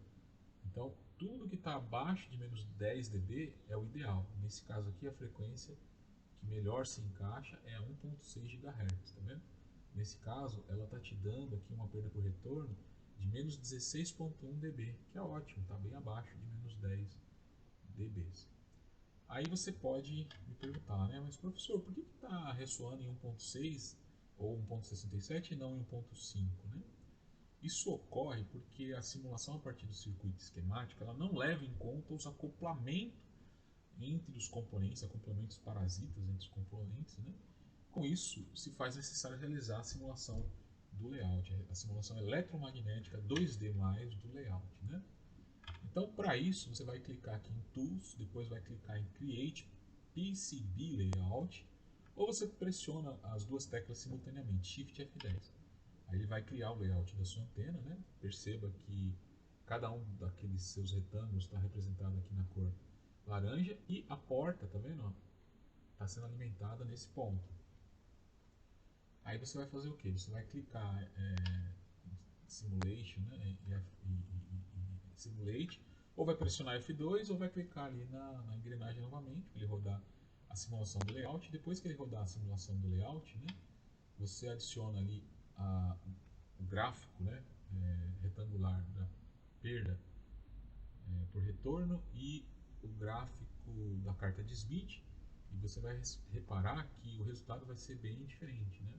A: Então, tudo que está abaixo de menos 10 dB é o ideal. Nesse caso aqui, a frequência que melhor se encaixa é a 1.6 GHz, tá vendo? Nesse caso, ela está te dando aqui uma perda por retorno de menos 16.1 dB, que é ótimo, está bem abaixo de menos 10 dB. Aí você pode me perguntar, né? Mas professor, por que está ressoando em 1.6 ou 1.67 e não em 1.5, né? Isso ocorre porque a simulação a partir do circuito esquemático ela não leva em conta os acoplamentos entre os componentes, acoplamentos parasitas entre os componentes, né? Com isso, se faz necessário realizar a simulação do layout, a simulação eletromagnética 2D+, do layout, né? Então, para isso, você vai clicar aqui em Tools, depois vai clicar em Create PCB Layout, ou você pressiona as duas teclas simultaneamente, Shift e F10. Aí ele vai criar o layout da sua antena, né? Perceba que cada um daqueles seus retângulos está representado aqui na cor laranja e a porta, tá vendo? Está sendo alimentada nesse ponto. Aí você vai fazer o que? Você vai clicar em Simulation, né? Simulate, ou vai pressionar F2 ou vai clicar ali na engrenagem novamente para ele rodar a simulação do layout. Depois que ele rodar a simulação do layout, né? Você adiciona ali o gráfico, né, retangular da perda por retorno e o gráfico da carta de Smith, e você vai reparar que o resultado vai ser bem diferente, né?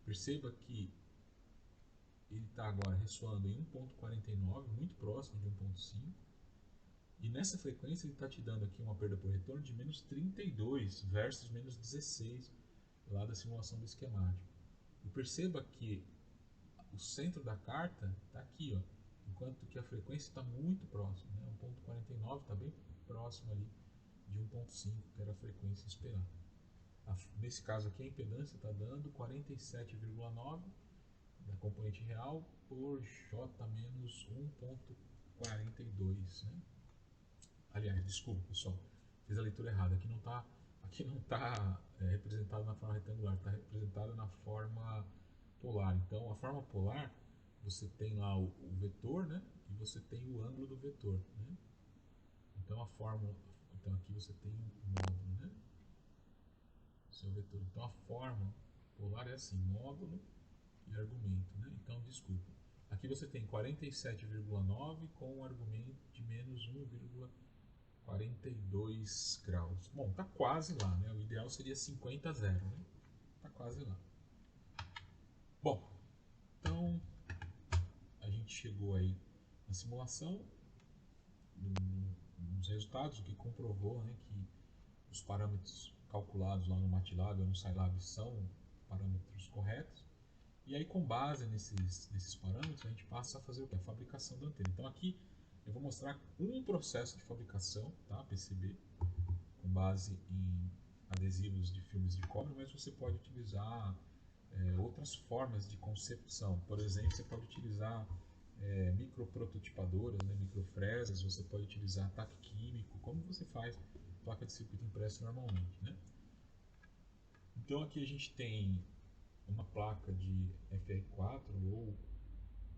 A: Perceba que ele está agora ressoando em 1.49, muito próximo de 1.5, e nessa frequência ele está te dando aqui uma perda por retorno de menos 32 versus menos 16 lá da simulação do esquemático. E perceba que o centro da carta está aqui, ó, enquanto que a frequência está muito próxima, né? 1.49 está bem próximo ali de 1.5, que era a frequência esperada. Nesse caso aqui a impedância está dando 47,9 da componente real por J menos 1.42, né? Aliás, desculpa pessoal, fiz a leitura errada, aqui não tá representado na forma retangular, está representado na forma polar. Então, a forma polar, você tem lá o vetor, né? E você tem o ângulo do vetor, né? Então a fórmula, então aqui você tem um módulo, né? Seu vetor. Então a forma polar é assim, módulo e argumento, né? Então, desculpa. Aqui você tem 47,9 com um argumento de menos 1,42 graus. Bom, tá quase lá, né? O ideal seria 50 a 0, né? Tá quase lá. Bom, então a gente chegou aí na simulação, nos resultados, o que comprovou, né, que os parâmetros calculados lá no MATLAB ou no Scilab são parâmetros corretos. E aí, com base nesses parâmetros, a gente passa a fazer o que? A fabricação da antena. Então aqui eu vou mostrar um processo de fabricação, tá? PCB, com base em adesivos de filmes de cobre, mas você pode utilizar outras formas de concepção. Por exemplo, você pode utilizar microprototipadoras, né, microfresas, você pode utilizar ataque químico, como você faz placa de circuito impresso normalmente, né? Então aqui a gente tem uma placa de FR4 ou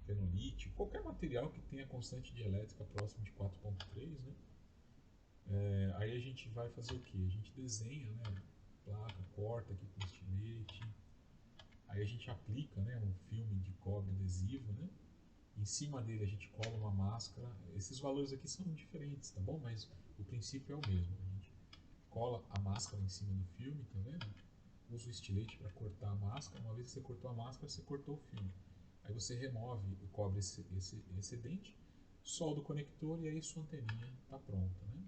A: fenolite, qualquer material que tenha constante de elétrica próximo de 4.3, né? Aí a gente vai fazer o que? A gente desenha, né, a placa, corta aqui com estilete, aí a gente aplica, né, um filme de cobre adesivo, né? Em cima dele a gente cola uma máscara. Esses valores aqui são diferentes, tá bom? Mas o princípio é o mesmo. A gente cola a máscara em cima do filme, tá vendo? Usa o estilete para cortar a máscara. Uma vez que você cortou a máscara, você cortou o filme. Aí você remove o cobre excedente, solda o conector e aí sua anteninha está pronta, né?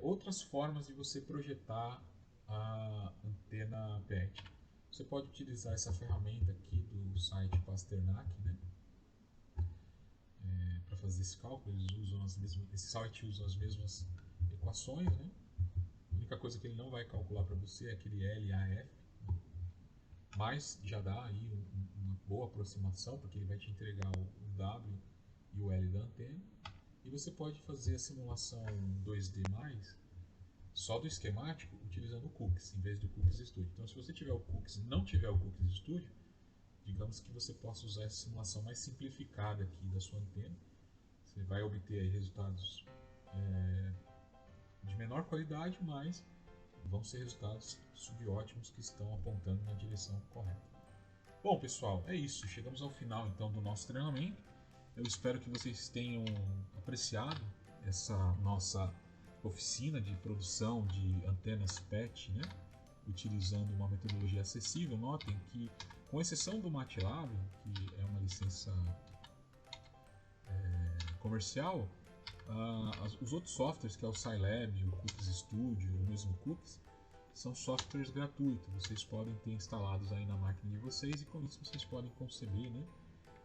A: Outras formas de você projetar a antena PET. Você pode utilizar essa ferramenta aqui do site Pasternak, né? Para fazer esse cálculo, esse site usa as mesmas equações, né? A única coisa que ele não vai calcular para você é aquele LAF, mas já dá aí uma boa aproximação, porque ele vai te entregar o W e o L da antena. E você pode fazer a simulação 2D+, só do esquemático, utilizando o Cookies, em vez do Cookies Studio. Então, se você tiver o Cookies e não tiver o Cookies Studio, digamos que você possa usar essa simulação mais simplificada aqui da sua antena. Você vai obter aí resultados de menor qualidade, mas vão ser resultados subótimos que estão apontando na direção correta. Bom, pessoal, é isso. Chegamos ao final então do nosso treinamento. Eu espero que vocês tenham apreciado essa nossa oficina de produção de antenas PET, né? Utilizando uma metodologia acessível. Notem que, com exceção do MATLAB, que é uma licença comercial, os outros softwares, que é o Scilab, o Cookies Studio, o mesmo Cookies, são softwares gratuitos. Vocês podem ter instalados aí na máquina de vocês e com isso vocês podem conceber, né,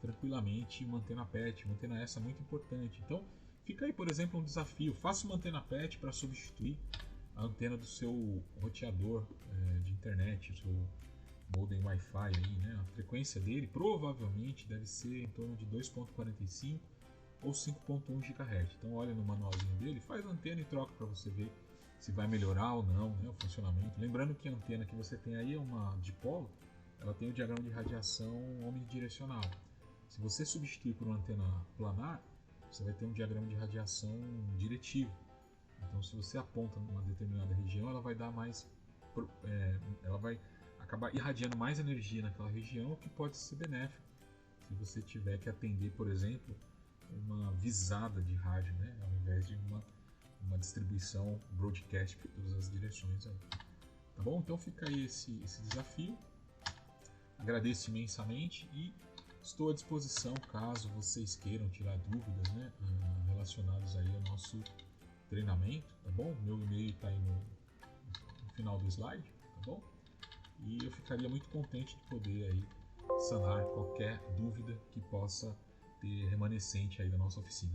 A: tranquilamente uma antena PET, uma antena essa muito importante. Então fica aí, por exemplo, um desafio: faça uma antena PET para substituir a antena do seu roteador de internet, o seu modem Wi-Fi aí, né? A frequência dele provavelmente deve ser em torno de 2.45 ou 5.1 GHz. Então olha no manualzinho dele, faz a antena e troca para você ver se vai melhorar ou não, né, o funcionamento. Lembrando que a antena que você tem aí é uma dipolo, ela tem o diagrama de radiação omnidirecional. Se você substituir por uma antena planar, você vai ter um diagrama de radiação diretivo. Então, se você aponta numa determinada região, ela vai dar mais, ela vai acabar irradiando mais energia naquela região, o que pode ser benéfico se você tiver que atender, por exemplo, uma visada de rádio, né, ao invés de uma distribuição broadcast por todas as direções aí. Tá bom? Então fica aí esse desafio. Agradeço imensamente e estou à disposição caso vocês queiram tirar dúvidas, né, relacionadas aí ao nosso treinamento, tá bom? Meu e-mail está aí no final do slide, tá bom? E eu ficaria muito contente de poder aí sanar qualquer dúvida que possa ter remanescente aí da nossa oficina.